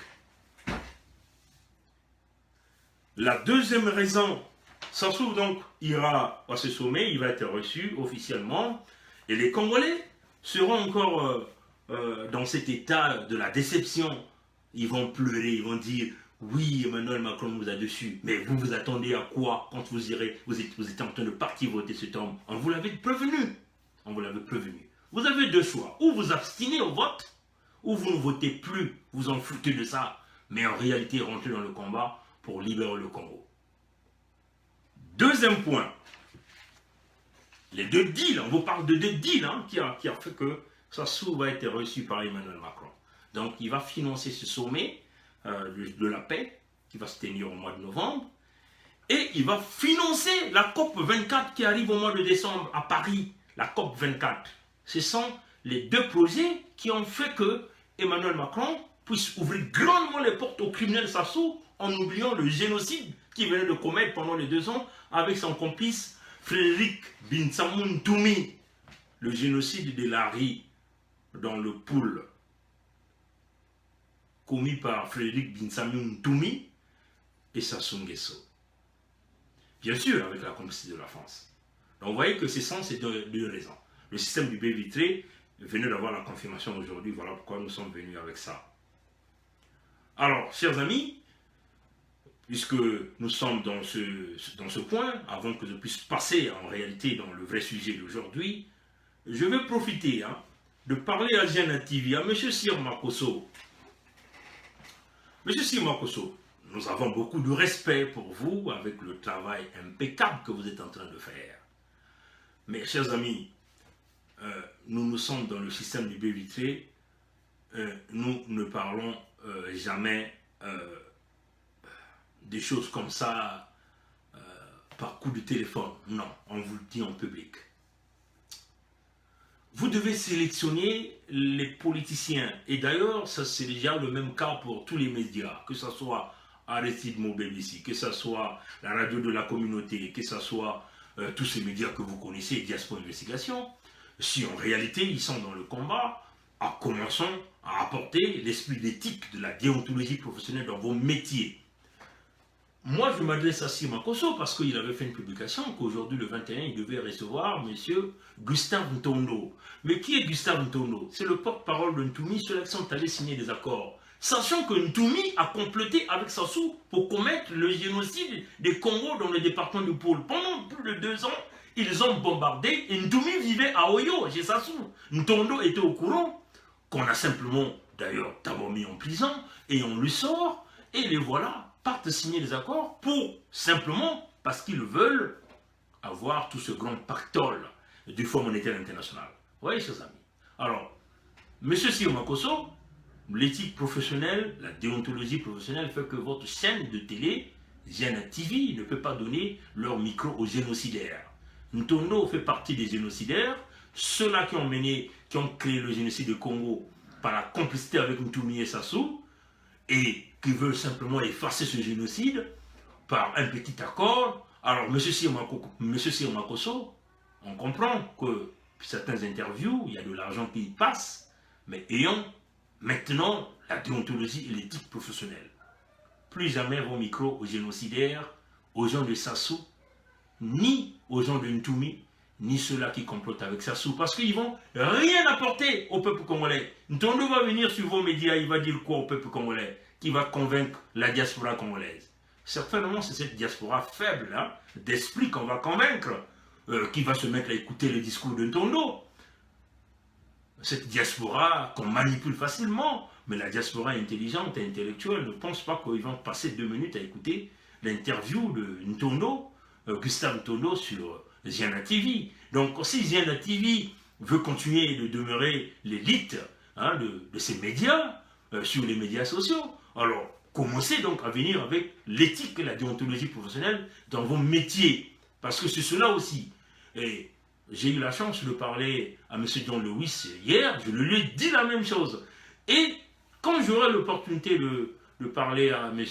La deuxième raison, Sassou donc ira à ce sommet, il va être reçu officiellement, et les Congolais seront encore dans cet état de la déception. Ils vont pleurer, ils vont dire, oui, Emmanuel Macron nous a dessus, mais vous vous attendez à quoi quand vous êtes en train de partir voter cet homme? On vous l'avait prévenu. On vous l'avait prévenu. Vous avez deux choix. Ou vous abstinez au vote, ou vous ne votez plus, vous en foutez de ça. Mais en réalité, rentrez dans le combat pour libérer le Congo. Deuxième point. Les deux deals, on vous parle de deux deals hein, qui a fait que Sassou va être reçu par Emmanuel Macron. Donc il va financer ce sommet de la paix qui va se tenir au mois de novembre. Et il va financer la COP 24 qui arrive au mois de décembre à Paris. La COP 24. Ce sont les deux projets qui ont fait que Emmanuel Macron puisse ouvrir grandement les portes aux criminels Sassou en oubliant le génocide qu'il venait de commettre pendant les 2 ans avec son complice Frédéric Binsamoun Toumi. Le génocide de Lari dans le pool commis par Frédéric Binsamoun Toumi et Sassou Nguesso. Bien sûr, avec la complicité de la France. Donc vous voyez que ce sont ces deux raisons. Le système du baie vitré venait d'avoir la confirmation aujourd'hui. Voilà pourquoi nous sommes venus avec ça. Alors, chers amis, puisque nous sommes dans ce point, avant que je puisse passer en réalité dans le vrai sujet d'aujourd'hui, je vais profiter de parler à Gianna TV, à M. Sir Makosso. M. Sir Makosso, nous avons beaucoup de respect pour vous avec le travail impeccable que vous êtes en train de faire. Mais, chers amis, nous sommes dans le système du baie vitré, nous ne parlons jamais des choses comme ça par coup de téléphone. Non, on vous le dit en public. Vous devez sélectionner les politiciens. Et d'ailleurs, ça c'est déjà le même cas pour tous les médias, que ce soit Aristide Mobelisi, que ce soit la radio de la communauté, que ce soit tous ces médias que vous connaissez, Diaspora Investigation. Si en réalité ils sont dans le combat, commençons à apporter l'esprit d'éthique de la déontologie professionnelle dans vos métiers. Moi, je m'adresse à Sir Makosso parce qu'il avait fait une publication qu'aujourd'hui, le 21, il devait recevoir M. Gustave Ntondo. Mais qui est Gustave Ntondo? C'est le porte-parole de Ntoumi sur lequel sont allés signer des accords. sachant que Ntoumi a comploté avec Sassou pour commettre le génocide des Congos dans le département du Pôle. Pendant plus de 2 ans, ils ont bombardé et Ntoumi vivait à Oyo, chez Sassou. Ntondo était au courant, qu'on a simplement d'ailleurs d'abord mis en prison, et on le sort, et les voilà, partent signer des accords pour simplement, parce qu'ils veulent avoir tout ce grand pactole du Fonds monétaire international. Vous voyez, chers amis. Alors, M. Sio Makosso, l'éthique professionnelle, la déontologie professionnelle fait que votre chaîne de télé, Gena TV, ne peut pas donner leur micro aux génocidaires. Ntondo fait partie des génocidaires, ceux-là qui ont créé le génocide du Congo par la complicité avec Ntoumi et Sassou, et qui veulent simplement effacer ce génocide par un petit accord. Alors, M. Sio Makosso, on comprend que certaines interviews, il y a de l'argent qui passe, mais ayons maintenant la déontologie et l'éthique professionnelle. Plus jamais vos micros aux génocidaires, aux gens de Sassou, ni aux gens de Ntoumi, ni ceux-là qui complotent avec Sassou, parce qu'ils vont rien apporter au peuple congolais. Ntondo va venir sur vos médias, il va dire quoi au peuple congolais, qui va convaincre la diaspora congolaise. Certainement, c'est cette diaspora faible hein, d'esprit qu'on va convaincre, qui va se mettre à écouter le discours de Ntondo. Cette diaspora qu'on manipule facilement, mais la diaspora intelligente et intellectuelle ne pense pas qu'ils vont passer 2 minutes à écouter l'interview de Ntondo, Gustave Ntondo sur Gena TV. Donc si Gena TV veut continuer de demeurer l'élite hein, de ces médias, sur les médias sociaux, alors commencez donc à venir avec l'éthique et la déontologie professionnelle dans vos métiers. Parce que c'est cela aussi. Et j'ai eu la chance de parler à M. John Lewis hier, je lui ai dit la même chose. Et quand j'aurai l'opportunité de parler à M.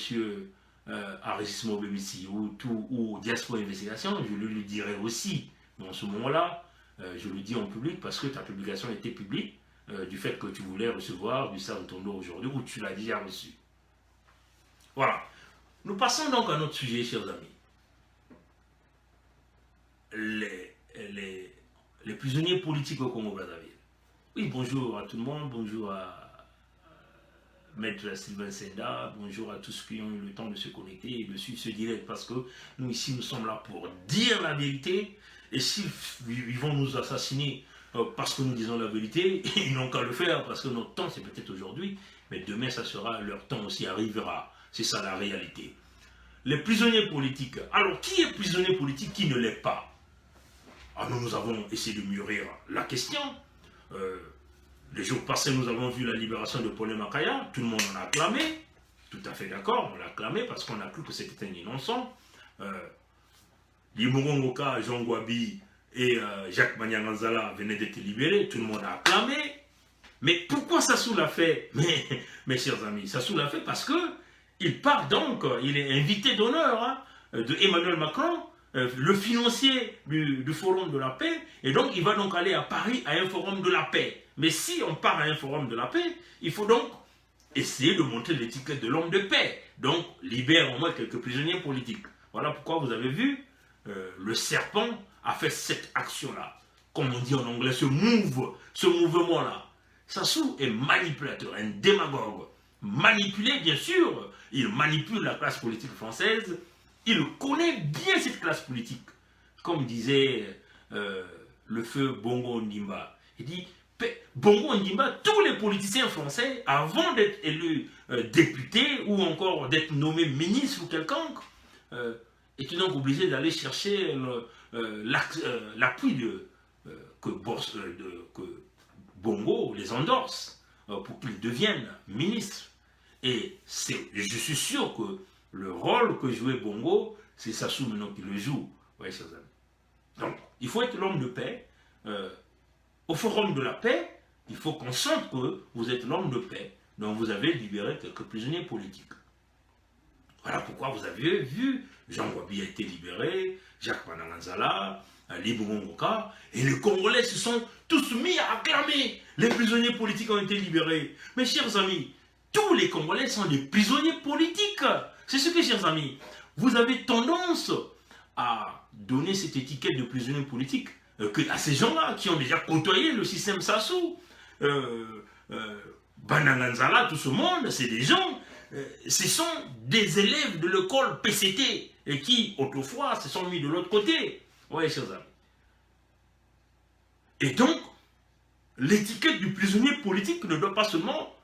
Arissimo BBC ou Diaspora Investigation, je lui dirai aussi. Mais en ce moment-là, je le dis en public parce que ta publication était publique, du fait que tu voulais recevoir du Ntondo aujourd'hui, ou tu l'as déjà reçu. Voilà. Nous passons donc à notre sujet, chers amis. Les prisonniers politiques au Congo-Brazzaville. Oui, bonjour à tout le monde, bonjour à Maître Sylvain Senda, bonjour à tous ceux qui ont eu le temps de se connecter et de suivre ce direct, parce que nous ici, nous sommes là pour dire la vérité, et s'ils vont nous assassiner parce que nous disons la vérité, ils n'ont qu'à le faire, parce que notre temps c'est peut-être aujourd'hui, mais demain ça sera, leur temps aussi arrivera, c'est ça la réalité. Les prisonniers politiques, alors qui est prisonnier politique, qui ne l'est pas? Alors nous avons essayé de mûrir la question. Les jours passés, nous avons vu la libération de Paul Makaya. Tout le monde en a acclamé. Tout à fait d'accord, on l'a acclamé parce qu'on a cru que c'était un innocent. Limurongoka, Jean Gwabi et Jacques Manyanganzala venaient d'être libérés. Tout le monde a acclamé. Mais pourquoi Sassou l'a fait? Mais mes chers amis, Sassou l'a fait parce que il part donc, il est invité d'honneur hein, de Emmanuel Macron, le financier du Forum de la paix, et donc il va donc aller à Paris à un Forum de la paix. Mais si on part à un Forum de la paix, il faut donc essayer de montrer l'étiquette de l'homme de paix. Donc libère au moins quelques prisonniers politiques. Voilà pourquoi vous avez vu, le serpent a fait cette action-là. Comme on dit en anglais, ce mouvement-là. Sassou est manipulateur, un démagogue. Manipulé, bien sûr, il manipule la classe politique française. Il connaît bien cette classe politique. Comme disait le feu Bongo Ndimba. Il dit, Bongo Ndimba, tous les politiciens français, avant d'être élus députés ou encore d'être nommés ministres ou quelconque, étaient donc obligés d'aller chercher l'appui que Bongo les endorse pour qu'ils deviennent ministres. Et je suis sûr que le rôle que jouait Bongo, c'est Sassou maintenant qui le joue. Vous voyez, chers amis. Donc, il faut être l'homme de paix. Au Forum de la paix, il faut qu'on sente que vous êtes l'homme de paix. Donc, vous avez libéré quelques prisonniers politiques. Voilà pourquoi vous avez vu, Jean Gwabi a été libéré, Jacques Mananganzala, Libumongoka, et les Congolais se sont tous mis à acclamer. Les prisonniers politiques ont été libérés. Mes chers amis, tous les Congolais sont des prisonniers politiques. C'est ce que, chers amis, vous avez tendance à donner cette étiquette de prisonnier politique à ces gens-là qui ont déjà côtoyé le système Sassou. Bananganzala, tout ce monde, c'est des gens, ce sont des élèves de l'école PCT et qui, autrefois, se sont mis de l'autre côté. Oui, chers amis. Et donc, l'étiquette du prisonnier politique ne doit pas seulement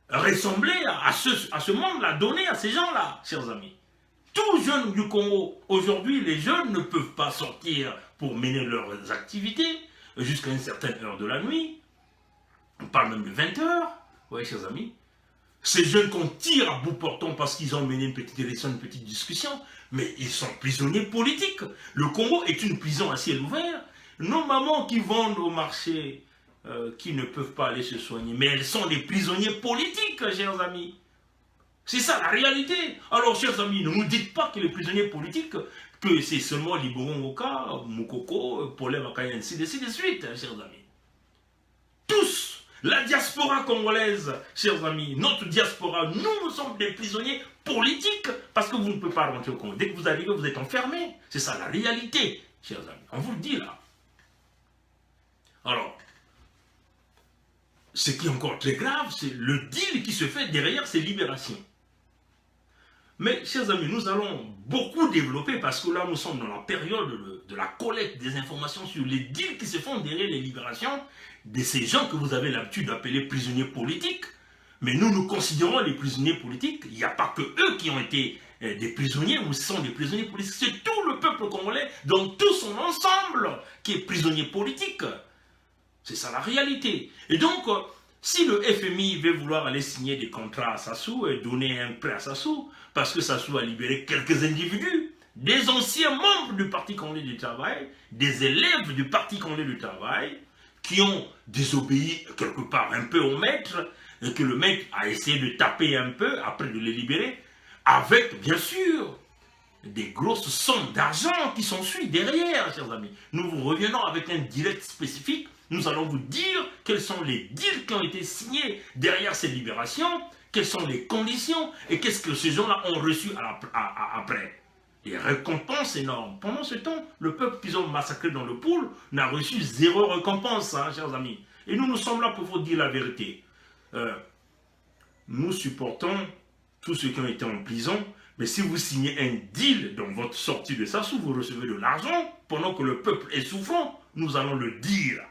ressembler à ce monde-là, donné à ces gens-là, chers amis. Tous jeunes du Congo, aujourd'hui, les jeunes ne peuvent pas sortir pour mener leurs activités jusqu'à une certaine heure de la nuit. On parle même de 20 heures, oui, chers amis. Ces jeunes qu'on tire à bout portant parce qu'ils ont mené une petite élection, une petite discussion, mais ils sont prisonniers politiques. Le Congo est une prison à ciel ouvert. Nos mamans qui vendent au marché, qui ne peuvent pas aller se soigner, mais elles sont des prisonniers politiques, chers amis. C'est ça la réalité. Alors, chers amis, ne nous dites pas que les prisonniers politiques, que c'est seulement Liboron Ngoka, Moukoko, Paulin Makaya, ainsi de suite, chers amis. Tous. La diaspora congolaise, chers amis, notre diaspora, nous sommes des prisonniers politiques parce que vous ne pouvez pas rentrer au Congo. Dès que vous arrivez, vous êtes enfermés. C'est ça la réalité, chers amis. On vous le dit là. Alors, ce qui est encore très grave, c'est le deal qui se fait derrière ces libérations. Mais, chers amis, nous allons beaucoup développer parce que là, nous sommes dans la période de la collecte des informations sur les deals qui se font derrière les libérations de ces gens que vous avez l'habitude d'appeler prisonniers politiques. Mais nous considérons les prisonniers politiques, il n'y a pas que eux qui ont été des prisonniers ou sont des prisonniers politiques. C'est tout le peuple congolais dans tout son ensemble qui est prisonnier politique. C'est ça la réalité. Et donc, si le FMI veut vouloir aller signer des contrats à Sassou et donner un prêt à Sassou, parce que Sassou a libéré quelques individus, des anciens membres du Parti congolais du travail, des élèves du Parti congolais du travail, qui ont désobéi quelque part un peu au maître, et que le maître a essayé de taper un peu après de les libérer, avec bien sûr des grosses sommes d'argent qui s'ensuivent derrière, chers amis. Nous vous revenons avec un direct spécifique. Nous allons vous dire quels sont les deals qui ont été signés derrière ces libérations, quelles sont les conditions et qu'est-ce que ces gens-là ont reçu après. Des récompenses énormes. Pendant ce temps, le peuple qu'ils ont massacré dans le pool n'a reçu zéro récompense, hein, chers amis. Et nous sommes là pour vous dire la vérité. Nous supportons tous ceux qui ont été en prison, mais si vous signez un deal dans votre sortie de Sassou, vous recevez de l'argent pendant que le peuple est souffrant, nous allons le dire.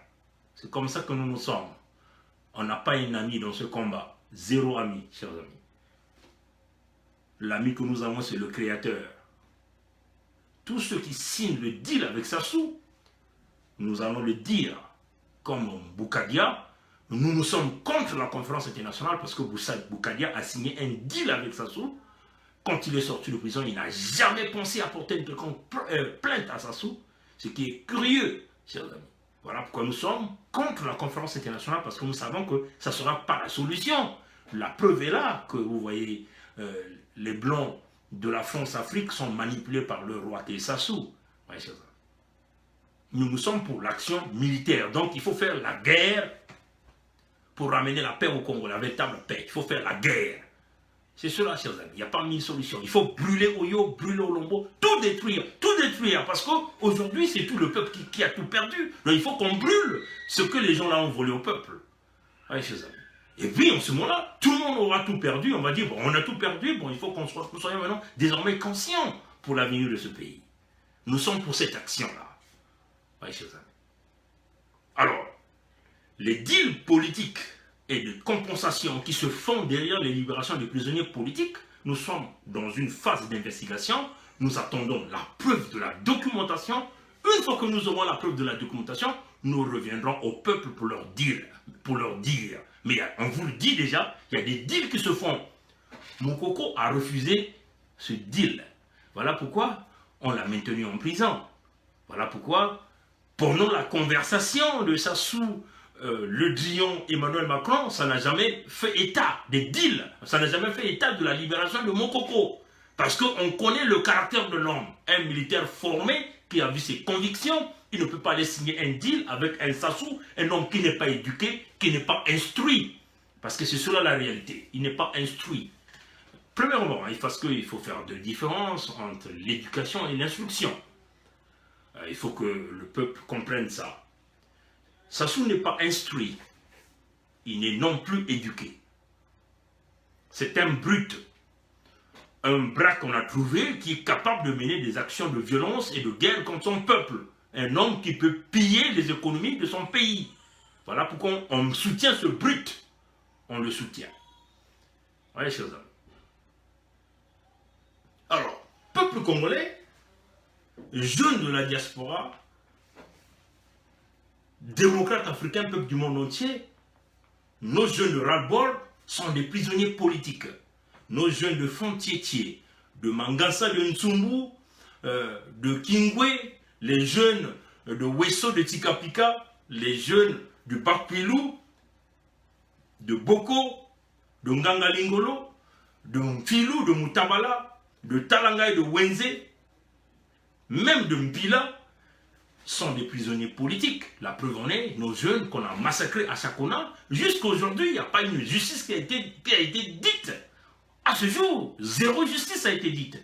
C'est comme ça que nous sommes. On n'a pas un ami dans ce combat. Zéro ami, chers amis. L'ami que nous avons, c'est le Créateur. Tous ceux qui signent le deal avec Sassou, nous allons le dire, comme Boukadia, nous sommes contre la conférence internationale parce que Boukadia a signé un deal avec Sassou. Quand il est sorti de prison, il n'a jamais pensé à porter une plainte à Sassou, ce qui est curieux, chers amis. Voilà pourquoi nous sommes contre la conférence internationale, parce que nous savons que ça ne sera pas la solution. La preuve est là, que vous voyez, les Blancs de la France-Afrique sont manipulés par le roi Sassou. Ouais, nous sommes pour l'action militaire. Donc il faut faire la guerre pour ramener la paix au Congo, la véritable paix. Il faut faire la guerre. C'est cela, chers amis. Il n'y a pas mille solutions. Il faut brûler Oyo, brûler Olombo, tout détruire, parce qu'aujourd'hui, c'est tout le peuple qui a tout perdu. Donc il faut qu'on brûle ce que les gens là ont volé au peuple. Ouais, chers amis. Et puis, en ce moment-là, tout le monde aura tout perdu. On va dire, bon, on a tout perdu, bon, il faut qu'on soit maintenant désormais conscients pour l'avenir de ce pays. Nous sommes pour cette action-là. Ouais, chers amis. Alors, les deals politiques et de compensation qui se font derrière les libérations des prisonniers politiques, nous sommes dans une phase d'investigation. Nous attendons la preuve de la documentation. Une fois que nous aurons la preuve de la documentation, nous reviendrons au peuple pour leur dire. Mais on vous le dit déjà, il y a des deals qui se font. Moukoko a refusé ce deal. Voilà pourquoi on l'a maintenu en prison. Voilà pourquoi, pendant la conversation de Sassou, Le Drian, Emmanuel Macron, ça n'a jamais fait état des deals. Ça n'a jamais fait état de la libération de Moukoko. Parce qu'on connaît le caractère de l'homme. Un militaire formé qui a vu ses convictions, il ne peut pas aller signer un deal avec un Sassou, un homme qui n'est pas éduqué, qui n'est pas instruit. Parce que c'est cela la réalité. Il n'est pas instruit. Premièrement, parce qu'il faut faire de différence entre l'éducation et l'instruction. Il faut que le peuple comprenne ça. Sassou n'est pas instruit. il n'est non plus éduqué. C'est un brut, un bras qu'on a trouvé qui est capable de mener des actions de violence et de guerre contre son peuple. Un homme qui peut piller les économies de son pays. Voilà pourquoi on soutient ce brut. On le soutient. Voyez, chers amis. Alors, peuple congolais, jeunes de la diaspora, démocrates africains, peuple du monde entier, nos jeunes de ras-le-bol sont des prisonniers politiques. Nos jeunes de Fontietier, de Mangasa, de Nsumbu, de Kingwe, les jeunes de Wesso, de Tikapika, les jeunes du Bakpilou, de Boko, de Ngangalingolo, de Mfilou, de Mutabala, de Talanga et de Wenze, même de Mpila, sont des prisonniers politiques. La preuve en est, nos jeunes qu'on a massacrés à Chakona, jusqu'à aujourd'hui, il n'y a pas une justice qui a été dite. À ce jour, zéro justice a été dite.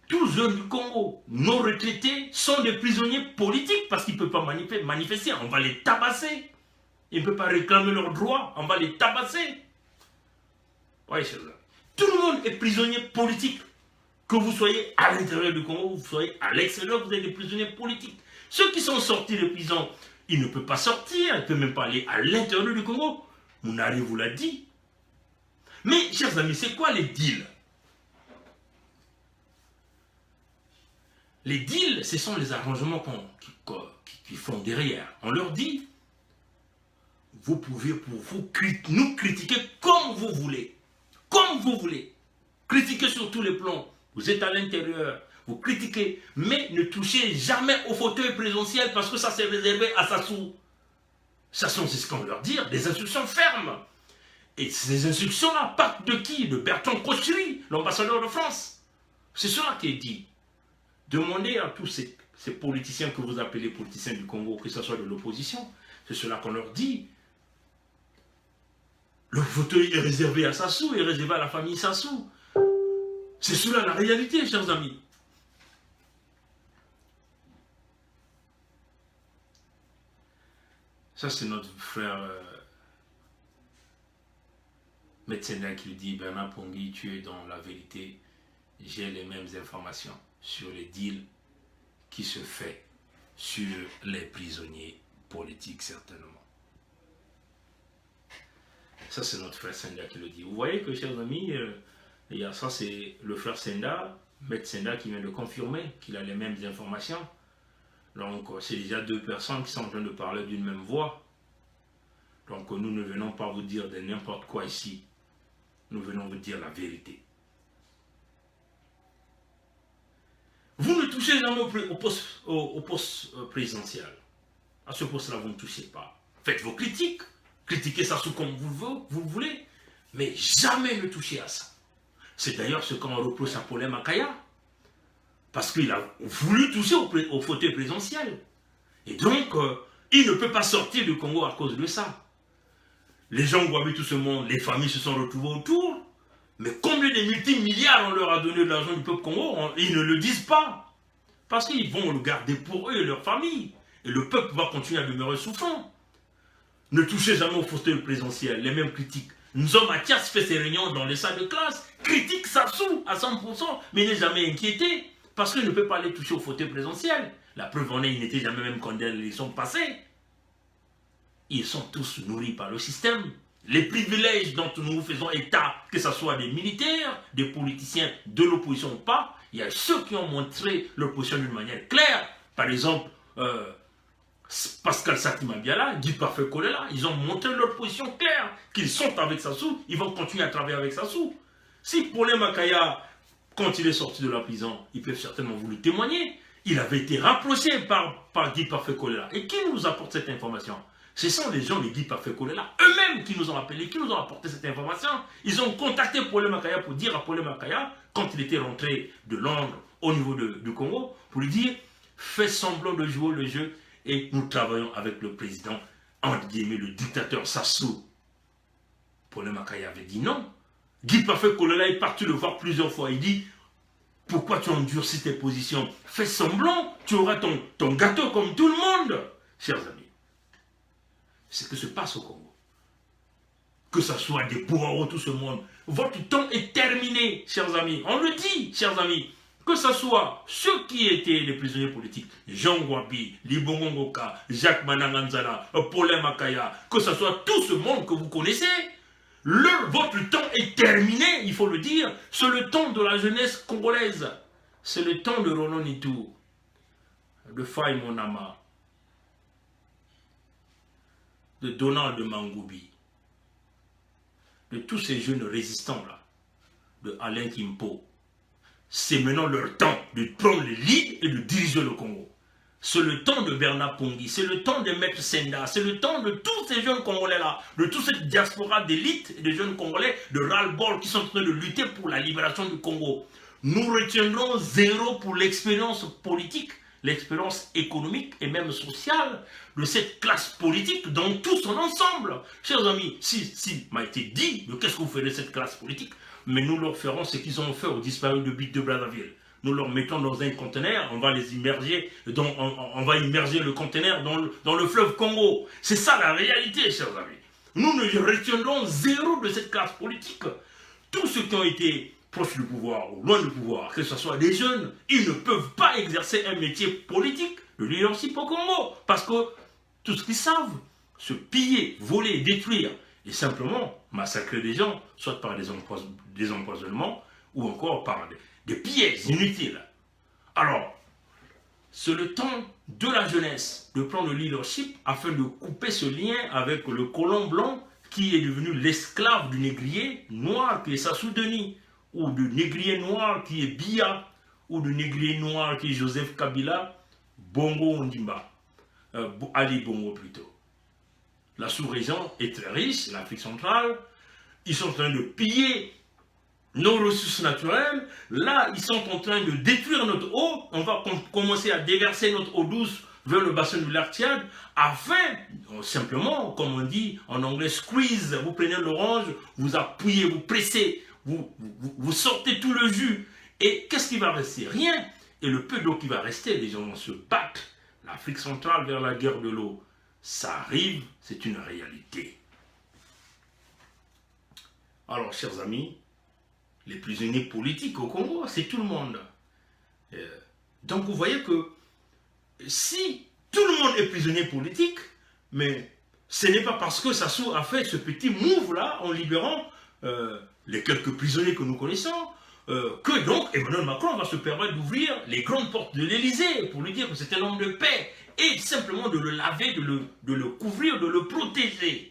Tous jeunes du Congo, nos retraités, sont des prisonniers politiques parce qu'ils ne peuvent pas manifester. On va les tabasser. Ils ne peuvent pas réclamer leurs droits. On va les tabasser. Oui, c'est ça. Tout le monde est prisonnier politique. Que vous soyez à l'intérieur du Congo, vous soyez à l'extérieur, vous êtes des prisonniers politiques. Ceux qui sont sortis de prison, ils ne peuvent pas sortir, ils ne peuvent même pas aller à l'intérieur du Congo. Mounari vous l'a dit. Mais, chers amis, c'est quoi les deals? Les deals, ce sont les arrangements qu'ils font derrière. On leur dit, vous pouvez nous critiquer comme vous voulez. Comme vous voulez. Critiquez sur tous les plans. Vous êtes à l'intérieur, vous critiquez, mais ne touchez jamais au fauteuil présidentiel parce que ça c'est réservé à Sassou. Sassou, c'est ce qu'on leur dit, des instructions fermes. Et ces instructions-là partent de qui? De Bertrand Cochery, l'ambassadeur de France. C'est cela qui est dit. Demandez à tous ces politiciens que vous appelez politiciens du Congo, que ce soit de l'opposition, c'est cela qu'on leur dit. Le fauteuil est réservé à Sassou, est réservé à la famille Sassou. C'est cela la réalité, chers amis. Ça, c'est notre frère médecin qui lui dit, Bernard Pongui, tu es dans la vérité. J'ai les mêmes informations sur les deals qui se fait sur les prisonniers politiques, certainement. Ça, c'est notre frère Senda qui le dit. Vous voyez que, chers amis, ça, c'est le frère Senda, Maître Senda, qui vient de confirmer qu'il a les mêmes informations. Donc, c'est déjà deux personnes qui sont en train de parler d'une même voix. Donc, nous ne venons pas vous dire de n'importe quoi ici. Nous venons vous dire la vérité. Vous ne touchez jamais au poste présidentiel. À ce poste-là, vous ne touchez pas. Faites vos critiques. Critiquez ça comme vous voulez. Mais jamais ne touchez à ça. C'est d'ailleurs ce qu'on reproche à Paulin Makaya. Parce qu'il a voulu toucher au fauteuil présidentiel. Et donc, il ne peut pas sortir du Congo à cause de ça. Les gens voient tout ce monde, les familles se sont retrouvées autour. Mais combien de multimilliards on leur a donné de l'argent du peuple Congo, ils ne le disent pas. Parce qu'ils vont le garder pour eux et leur famille. Et le peuple va continuer à demeurer souffrant. Ne touchez jamais au fauteuil présidentiel, les mêmes critiques. Nzom Mathias fait ses réunions dans les salles de classe, critique Sassou à 100%, mais n'est jamais inquiété. Parce qu'il ne peut pas aller toucher au fauteuil présidentiel. La preuve en est, il n'était jamais même candidat à l'élection passée. Ils sont tous nourris par le système. Les privilèges dont nous faisons état, que ce soit des militaires, des politiciens, de l'opposition ou pas, il y a ceux qui ont montré leur position d'une manière claire. Par exemple, Pascal Satima Biala, Guy Parfait Kolela, ils ont montré leur position claire, qu'ils sont avec Sassou, ils vont continuer à travailler avec Sassou. Si Paulin Makaya, quand il est sorti de la prison, ils peuvent certainement vous le témoigner, il avait été rapproché par Guy Parfait Kolela. Et qui nous apporte cette information? Ce sont les gens de Guy Parfait Kolela, eux-mêmes qui nous ont appelés, qui nous ont apporté cette information. Ils ont contacté Paulin Makaya pour dire à Paulin Makaya, quand il était rentré de Londres au niveau du Congo, pour lui dire, fais semblant de jouer le jeu et nous travaillons avec le président, entre guillemets, le dictateur Sassou. Paulin Makaya avait dit non. Guy Parfait Kolela est parti le voir plusieurs fois. Il dit, pourquoi tu endurcis tes positions? Fais semblant, tu auras ton gâteau comme tout le monde. Chers amis, ce qui se passe au Congo. Que ce soit des Bourreaux, tout ce monde. Votre temps est terminé, chers amis. On le dit, chers amis. Que ce soit ceux qui étaient les prisonniers politiques, Jean Gwabi, Libongo Ngoka, Jacques Mananganzala, Paulin Makaya, que ce soit tout ce monde que vous connaissez, votre temps est terminé, il faut le dire. C'est le temps de la jeunesse congolaise. C'est le temps de Roland Nitou, de Faye Monama, de Donald Mangoubi, de tous ces jeunes résistants-là, de Alain Kimpo. C'est maintenant leur temps de prendre le lead et de diriger le Congo. C'est le temps de Bernard Pongui, c'est le temps de Maître Senda, c'est le temps de tous ces jeunes Congolais-là, de toute cette diaspora d'élite et de jeunes Congolais de ras-le-bol qui sont en train de lutter pour la libération du Congo. Nous retiendrons zéro pour l'expérience politique, l'expérience économique et même sociale de cette classe politique dans tout son ensemble. Chers amis, si m'a été dit de qu'est-ce que vous ferez de cette classe politique, mais nous leur ferons ce qu'ils ont fait aux disparus de Big de Brazzaville. Nous leur mettons dans un conteneur, on va les immerger, on va immerger le conteneur dans le fleuve Congo. C'est ça la réalité, chers amis. Nous ne retiendrons zéro de cette classe politique. Tous ceux qui ont été proches du pouvoir ou loin du pouvoir, que ce soit des jeunes, ils ne peuvent pas exercer un métier politique de leadership au Congo. Parce que tout ce qu'ils savent, se piller, voler, détruire, et simplement massacrer des gens, soit par des empoisonnements, ou encore par des pièges inutiles. Alors, c'est le temps de la jeunesse de prendre le leadership afin de couper ce lien avec le colon blanc qui est devenu l'esclave du négrier noir qui est Sassou Denis, ou du négrier noir qui est Biya, ou du négrier noir qui est Joseph Kabila, Bongo Ondimba, Ali Bongo plutôt. La sous-région est très riche, l'Afrique centrale, ils sont en train de piller nos ressources naturelles. Là, ils sont en train de détruire notre eau. On va commencer à déverser notre eau douce vers le bassin du lac Tchad, afin, simplement, comme on dit en anglais, squeeze, vous prenez l'orange, vous appuyez, vous pressez, vous sortez tout le jus. Et qu'est-ce qui va rester? Rien. Et le peu d'eau qui va rester, les gens vont se battre. L'Afrique centrale vers la guerre de l'eau. Ça arrive, c'est une réalité. Alors, chers amis, les prisonniers politiques au Congo, c'est tout le monde. Donc, vous voyez que si tout le monde est prisonnier politique, mais ce n'est pas parce que Sassou a fait ce petit move-là en libérant les quelques prisonniers que nous connaissons, que donc Emmanuel Macron va se permettre d'ouvrir les grandes portes de l'Élysée pour lui dire que c'est un homme de paix et simplement de le laver, de le couvrir, de le protéger.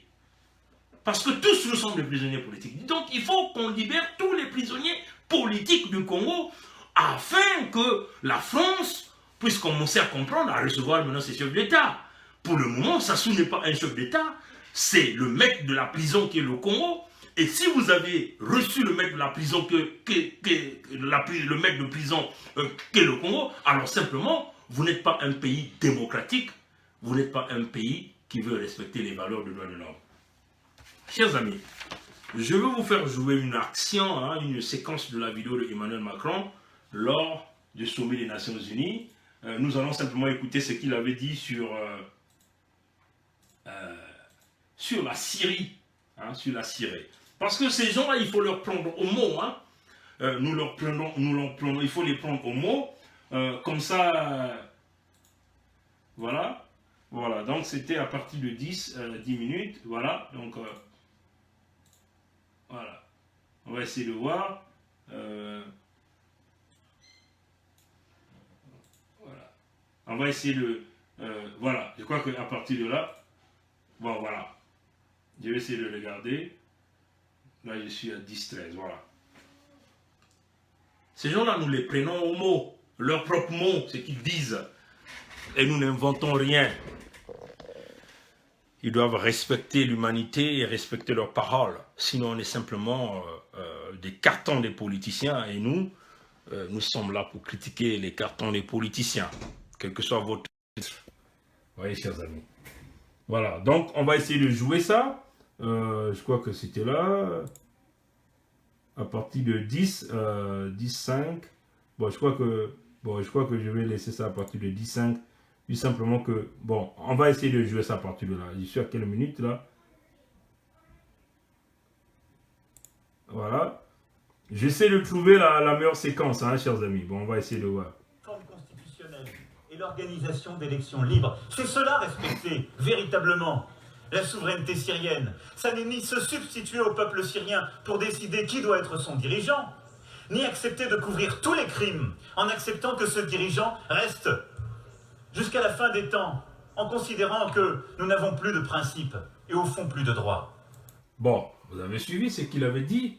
Parce que tous nous sommes des prisonniers politiques. Donc il faut qu'on libère tous les prisonniers politiques du Congo afin que la France puisse commencer à comprendre, à recevoir maintenant ses chefs d'État. Pour le moment, Sassou n'est pas un chef d'État, c'est le maître de la prison qui est le Congo. Et si vous avez reçu le maître de la prison le maître de prison qui est le Congo, alors simplement, vous n'êtes pas un pays démocratique, vous n'êtes pas un pays qui veut respecter les valeurs de droit de l'homme. Chers amis, je vais vous faire jouer une action, une séquence de la vidéo de Emmanuel Macron lors du sommet des Nations Unies. Nous allons simplement écouter ce qu'il avait dit sur la Syrie. Parce que ces gens-là, il faut leur prendre au mot. Il faut les prendre au mot. Comme ça, voilà. Voilà, donc c'était à partir de 10 minutes. Voilà, donc voilà. On va essayer de voir. Voilà. On va essayer de... voilà, je crois qu'à partir de là... Bon, voilà. Je vais essayer de regarder. Là, je suis à 10-13, voilà. Ces gens-là, nous les prenons au mot. Leurs propres mots, ce qu'ils disent. Et nous n'inventons rien. Ils doivent respecter l'humanité et respecter leurs paroles. Sinon, on est simplement des cartons des politiciens. Et nous sommes là pour critiquer les cartons des politiciens. Quel que soit votre... Vous voyez, chers amis. Voilà, donc on va essayer de jouer ça. Je crois que c'était là. À partir de 10, 5. Bon, je crois que je vais laisser ça à partir de 10, 5. dit simplement que, bon, on va essayer de jouer ça à partir de là. Je suis à quelle minute là? Voilà. J'essaie de trouver la meilleure séquence, hein, chers amis. Bon, on va essayer de voir. Forme constitutionnelle et l'organisation d'élections libres. C'est cela respecter véritablement la souveraineté syrienne. Ça n'est ni se substituer au peuple syrien pour décider qui doit être son dirigeant, ni accepter de couvrir tous les crimes en acceptant que ce dirigeant reste jusqu'à la fin des temps, en considérant que nous n'avons plus de principes et au fond plus de droits. Bon, vous avez suivi ce qu'il avait dit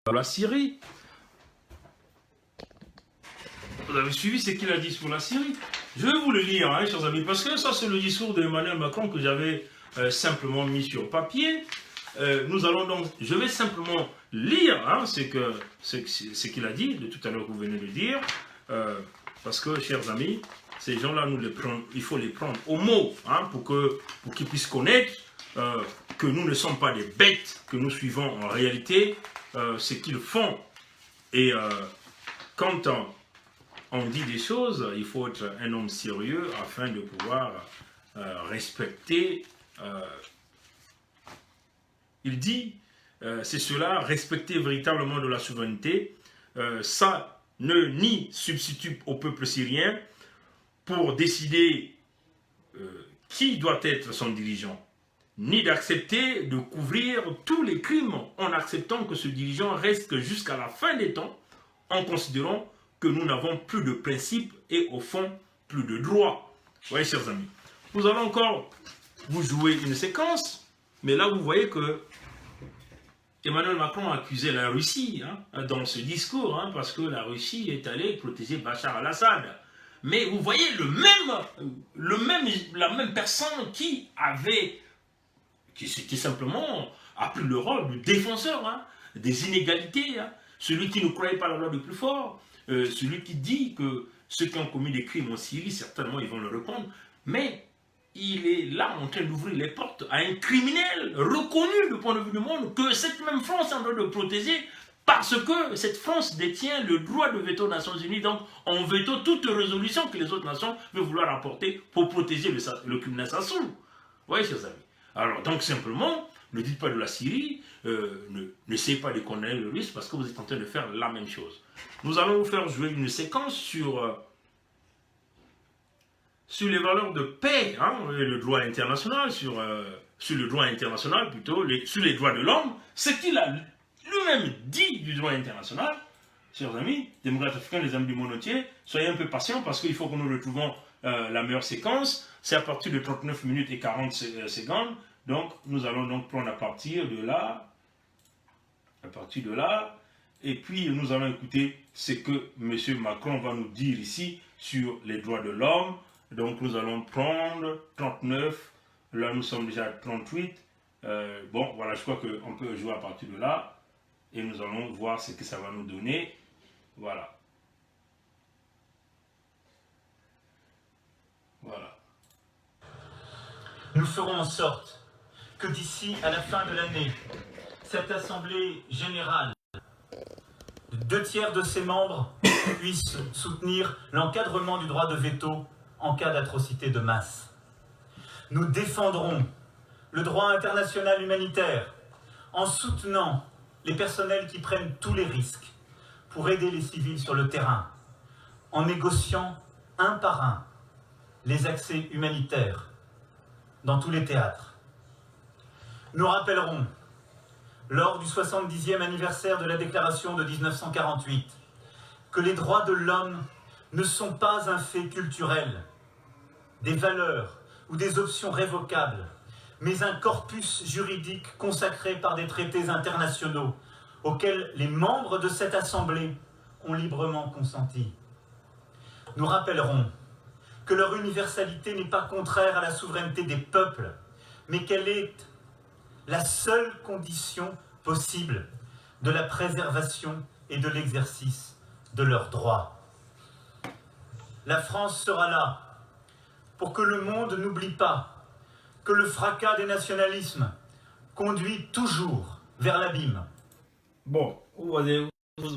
à la Syrie. Vous avez suivi ce qu'il a dit sur la Syrie. Je vais vous le lire, hein, chers amis, parce que ça, c'est le discours d'Emmanuel Macron que j'avais simplement mis sur papier. Nous allons donc, je vais simplement lire hein, ce qu'il a dit, de tout à l'heure que vous venez de dire, parce que, chers amis, ces gens-là, il faut les prendre au mot, hein, pour qu'ils puissent connaître que nous ne sommes pas des bêtes, que nous suivons en réalité ce qu'ils font. Et quand on dit des choses, il faut être un homme sérieux afin de pouvoir respecter. Il dit, c'est cela, respecter véritablement de la souveraineté, ça ne ni substitue au peuple syrien pour décider qui doit être son dirigeant, ni d'accepter de couvrir tous les crimes en acceptant que ce dirigeant reste jusqu'à la fin des temps, en considérant que nous n'avons plus de principes et au fond plus de droits. Oui, chers amis, nous allons encore vous jouer une séquence, mais là vous voyez que Emmanuel Macron a accusé la Russie hein, dans ce discours, hein, parce que la Russie est allée protéger Bachar al-Assad. Mais vous voyez la même personne qui s'était simplement appelé le rôle du défenseur hein, des inégalités, hein, celui qui ne croyait pas la loi du plus fort, celui qui dit que ceux qui ont commis des crimes en Syrie, certainement ils vont le répondre, mais il est là en train d'ouvrir les portes à un criminel reconnu du point de vue du monde que cette même France est en train de protéger parce que cette France détient le droit de veto aux Nations Unies. Donc on veto toute résolution que les autres nations veulent vouloir apporter pour protéger le criminel Sassou. Oui, chers amis. Alors donc simplement, ne dites pas de la Syrie, n'essayez pas de condamner le risque parce que vous êtes en train de faire la même chose. Nous allons vous faire jouer une séquence sur les valeurs de paix, hein, et le droit international, sur le droit international plutôt, sur les droits de l'homme, ce qu'il a lui-même dit du droit international. Chers amis, démocrates africains, les amis du monde entier, soyez un peu patients parce qu'il faut que nous retrouvons la meilleure séquence. C'est à partir de 39 minutes et 40 secondes. Donc, nous allons donc prendre à partir de là, et puis nous allons écouter ce que M. Macron va nous dire ici sur les droits de l'homme. Donc nous allons prendre 39, là nous sommes déjà à 38. Bon, voilà, je crois qu'on peut jouer à partir de là. Et nous allons voir ce que ça va nous donner. Voilà. Voilà. Nous ferons en sorte que d'ici à la fin de l'année, cette Assemblée générale, 2/3 de ses membres puissent soutenir l'encadrement du droit de veto en cas d'atrocité de masse. Nous défendrons le droit international humanitaire en soutenant les personnels qui prennent tous les risques pour aider les civils sur le terrain, en négociant un par un les accès humanitaires dans tous les théâtres. Nous rappellerons, lors du 70e anniversaire de la déclaration de 1948, que les droits de l'homme ne sont pas un fait culturel, des valeurs ou des options révocables, mais un corpus juridique consacré par des traités internationaux auxquels les membres de cette Assemblée ont librement consenti. Nous rappellerons que leur universalité n'est pas contraire à la souveraineté des peuples, mais qu'elle est la seule condition possible de la préservation et de l'exercice de leurs droits. La France sera là pour que le monde n'oublie pas que le fracas des nationalismes conduit toujours vers l'abîme. Bon, vous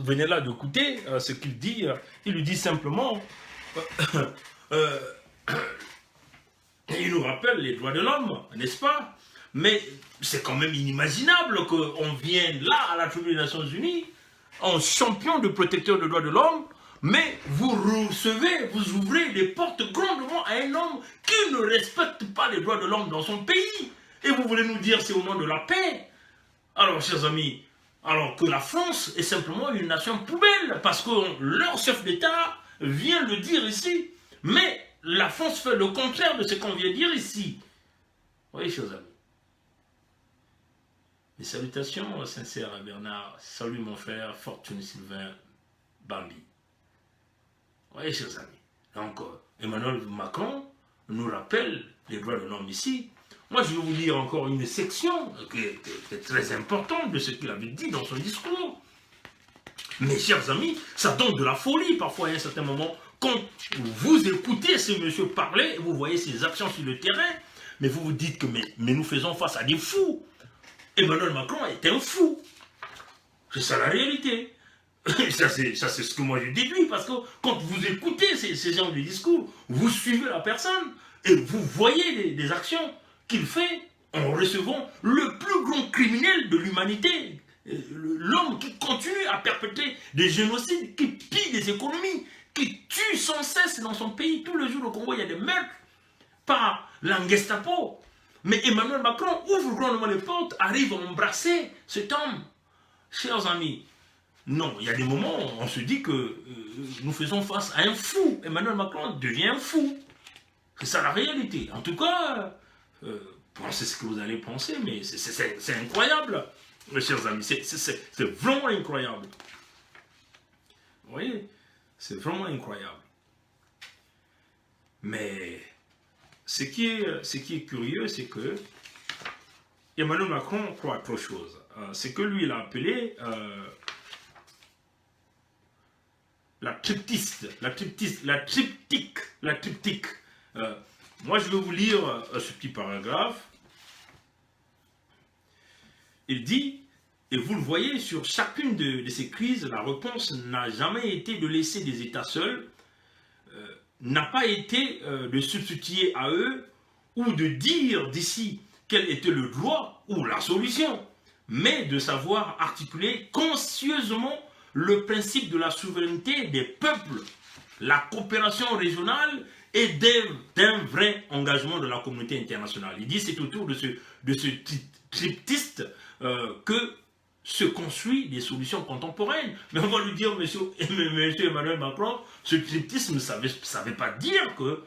venez là d'écouter ce qu'il dit. Il lui dit simplement Et il nous rappelle les droits de l'homme, n'est-ce pas? Mais c'est quand même inimaginable qu'on vienne là, à la tribune des Nations Unies, en champion de protecteur des droits de l'homme, mais vous recevez, vous ouvrez les portes grandement à un homme qui ne respecte pas les droits de l'homme dans son pays. Et vous voulez nous dire c'est au nom de la paix? Alors, chers amis, alors que la France est simplement une nation poubelle, parce que leur chef d'État vient le dire ici. Mais la France fait le contraire de ce qu'on vient de dire ici. Oui, chers amis. Mes salutations sincères à Bernard. Salut mon frère, Fortune Sylvain Bambi. Oui, chers amis. Donc, Emmanuel Macron nous rappelle les droits de l'homme ici. Moi, je vais vous lire encore une section qui est très importante de ce qu'il avait dit dans son discours. Mes chers amis, ça donne de la folie parfois à un certain moment. Quand vous écoutez ce monsieur parler, vous voyez ses actions sur le terrain, mais vous vous dites que mais nous faisons face à des fous. Emmanuel Macron est un fou. C'est ça la réalité. Ça, c'est ce que moi je déduis, parce que quand vous écoutez ces genres de discours, vous suivez la personne et vous voyez des actions qu'il fait en recevant le plus grand criminel de l'humanité, l'homme qui continue à perpétrer des génocides, qui pille des économies, qui tue sans cesse dans son pays. Tous les jours au Congo, il y a des meurtres par la Gestapo. Mais Emmanuel Macron ouvre grandement les portes, arrive à embrasser cet homme. Chers amis, non, il y a des moments où on se dit que nous faisons face à un fou. Emmanuel Macron devient un fou. C'est ça la réalité. En tout cas, pensez ce que vous allez penser, mais c'est incroyable, mes chers amis. C'est vraiment incroyable. Vous voyez, c'est vraiment incroyable. Mais ce qui est curieux, c'est que Emmanuel Macron croit à trop de choses. C'est que lui, il a appelé la triptyque. Moi, je vais vous lire ce petit paragraphe. Il dit, et vous le voyez, sur chacune de ces crises, la réponse n'a jamais été de laisser des États seuls, n'a pas été de substituer à eux ou de dire d'ici quel était le droit ou la solution, mais de savoir articuler conscieusement le principe de la souveraineté des peuples, la coopération régionale et d'un vrai engagement de la communauté internationale. Il dit c'est autour de ce triptyque que se construit des solutions contemporaines. Mais on va lui dire, monsieur Emmanuel Macron, ce triptyque ne savait pas dire que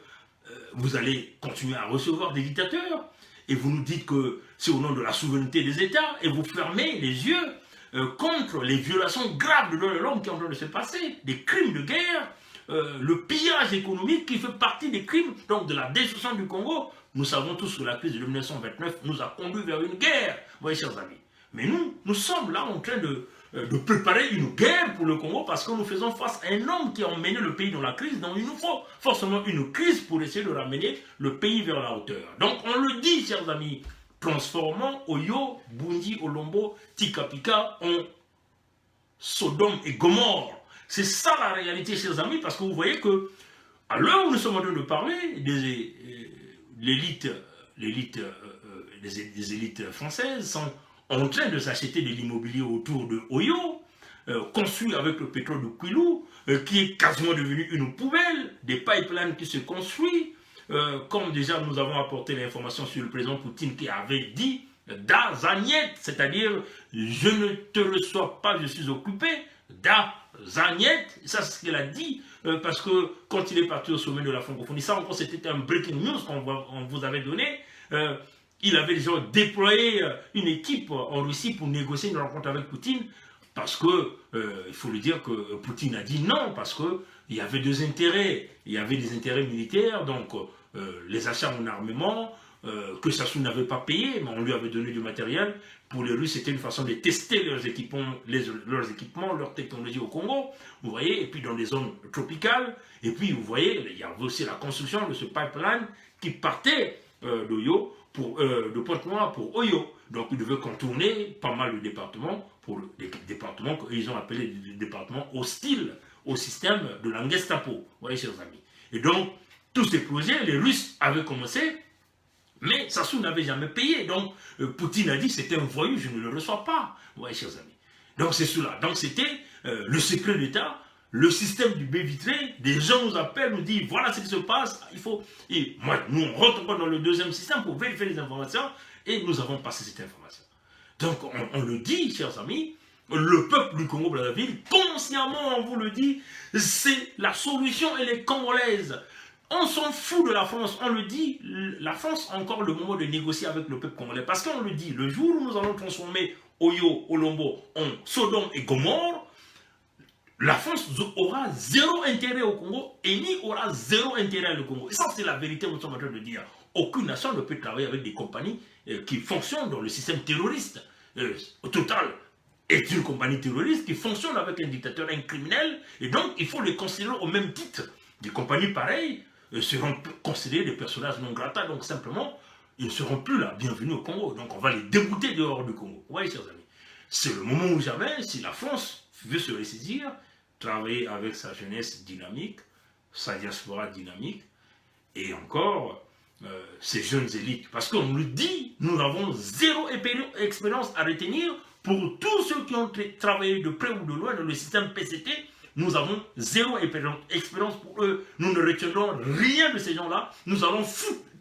vous allez continuer à recevoir des dictateurs. Et vous nous dites que c'est au nom de la souveraineté des États, et vous fermez les yeux contre les violations graves de l'homme qui sont en train de se passer, des crimes de guerre, le pillage économique qui fait partie des crimes donc de la destruction du Congo. Nous savons tous que la crise de 1929 nous a conduit vers une guerre, vous voyez, chers amis. Mais nous sommes là en train de préparer une guerre pour le Congo parce que nous faisons face à un homme qui a emmené le pays dans la crise. Donc il nous faut forcément une crise pour essayer de ramener le pays vers la hauteur. Donc on le dit, chers amis, transformons Oyo, Bundi, Olombo, Tikapika en Sodome et Gomorre. C'est ça la réalité, chers amis, parce que vous voyez que à l'heure où nous sommes en train de parler des élites françaises sont en train de s'acheter de l'immobilier autour de Oyo, construit avec le pétrole de Kwilu, qui est quasiment devenu une poubelle, des pipelines qui se construisent, comme déjà nous avons apporté l'information sur le président Poutine qui avait dit da zaniet, c'est-à-dire je ne te reçois pas, je suis occupé, da zaniet, ça c'est ce qu'il a dit, parce que quand il est parti au sommet de la francophonie, ça encore c'était un breaking news qu'on vous avait donné, il avait déjà déployé une équipe en Russie pour négocier une rencontre avec Poutine, parce que, il faut le dire que Poutine a dit non, parce qu'il y avait deux intérêts. Il y avait des intérêts militaires, donc les achats en armement, que Sassou n'avait pas payé, mais on lui avait donné du matériel. Pour les Russes, c'était une façon de tester leurs équipements, leur technologie au Congo, vous voyez, et puis dans des zones tropicales. Et puis, vous voyez, il y avait aussi la construction de ce pipeline qui partait de Pointe-Noire pour Oyo. Donc, ils devaient contourner pas mal de départements, des départements qu'ils ont appelés des départements hostiles au système de la Gestapo. Vous voyez, chers amis. Et donc, tous ces projets, les Russes avaient commencé Mais Sassou n'avait jamais payé. Donc, Poutine a dit c'était un voyou, je ne le reçois pas. Oui, chers amis. Donc, c'est cela. Donc, c'était le secret d'État, le système du baie vitré. Des gens nous appellent, nous disent voilà ce qui se passe. Il faut. Et moi, nous, on rentre encore dans le deuxième système pour vérifier les informations et nous avons passé cette information. Donc, on le dit, chers amis, le peuple du Congo-Brazzaville, consciemment, on vous le dit, c'est la solution, elle est congolaise. On s'en fout de la France, on le dit, la France a encore le moment de négocier avec le peuple congolais. Parce qu'on le dit, le jour où nous allons transformer Oyo, Olombo en Sodome et Gomorre, la France aura zéro intérêt au Congo et ni aura zéro intérêt au Congo. Et ça, c'est la vérité, nous sommes en train de dire. Aucune nation ne peut travailler avec des compagnies qui fonctionnent dans le système terroriste. Total est une compagnie terroriste qui fonctionne avec un dictateur, un criminel, et donc il faut les considérer au même titre. Des compagnies pareilles seront considérés des personnages non grata, donc simplement, ils ne seront plus là, bienvenus au Congo. Donc on va les débouter dehors du Congo. Vous voyez, chers amis, c'est le moment où jamais, si la France veut se ressaisir, travailler avec sa jeunesse dynamique, sa diaspora dynamique, et encore, ces jeunes élites. Parce qu'on nous dit, nous avons zéro expérience à retenir pour tous ceux qui ont travaillé de près ou de loin dans le système PCT. Nous avons zéro expérience pour eux. Nous ne retiendrons rien de ces gens-là. Nous allons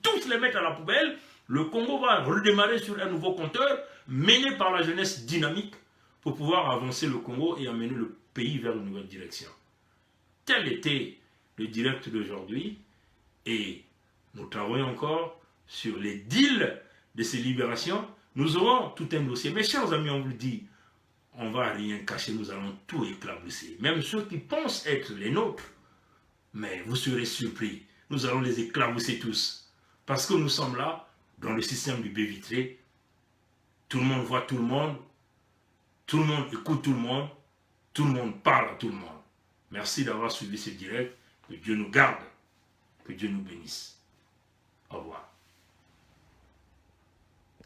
tous les mettre à la poubelle. Le Congo va redémarrer sur un nouveau compteur, mené par la jeunesse dynamique, pour pouvoir avancer le Congo et amener le pays vers une nouvelle direction. Tel était le direct d'aujourd'hui. Et nous travaillons encore sur les deals de ces libérations. Nous aurons tout un dossier. Mes chers amis, on vous le dit, on ne va rien cacher, nous allons tout éclabousser. Même ceux qui pensent être les nôtres. Mais vous serez surpris. Nous allons les éclabousser tous. Parce que nous sommes là, dans le système du baie vitré. Tout le monde voit tout le monde écoute tout le monde parle à tout le monde. Merci d'avoir suivi ce direct. Que Dieu nous garde. Que Dieu nous bénisse. Au revoir.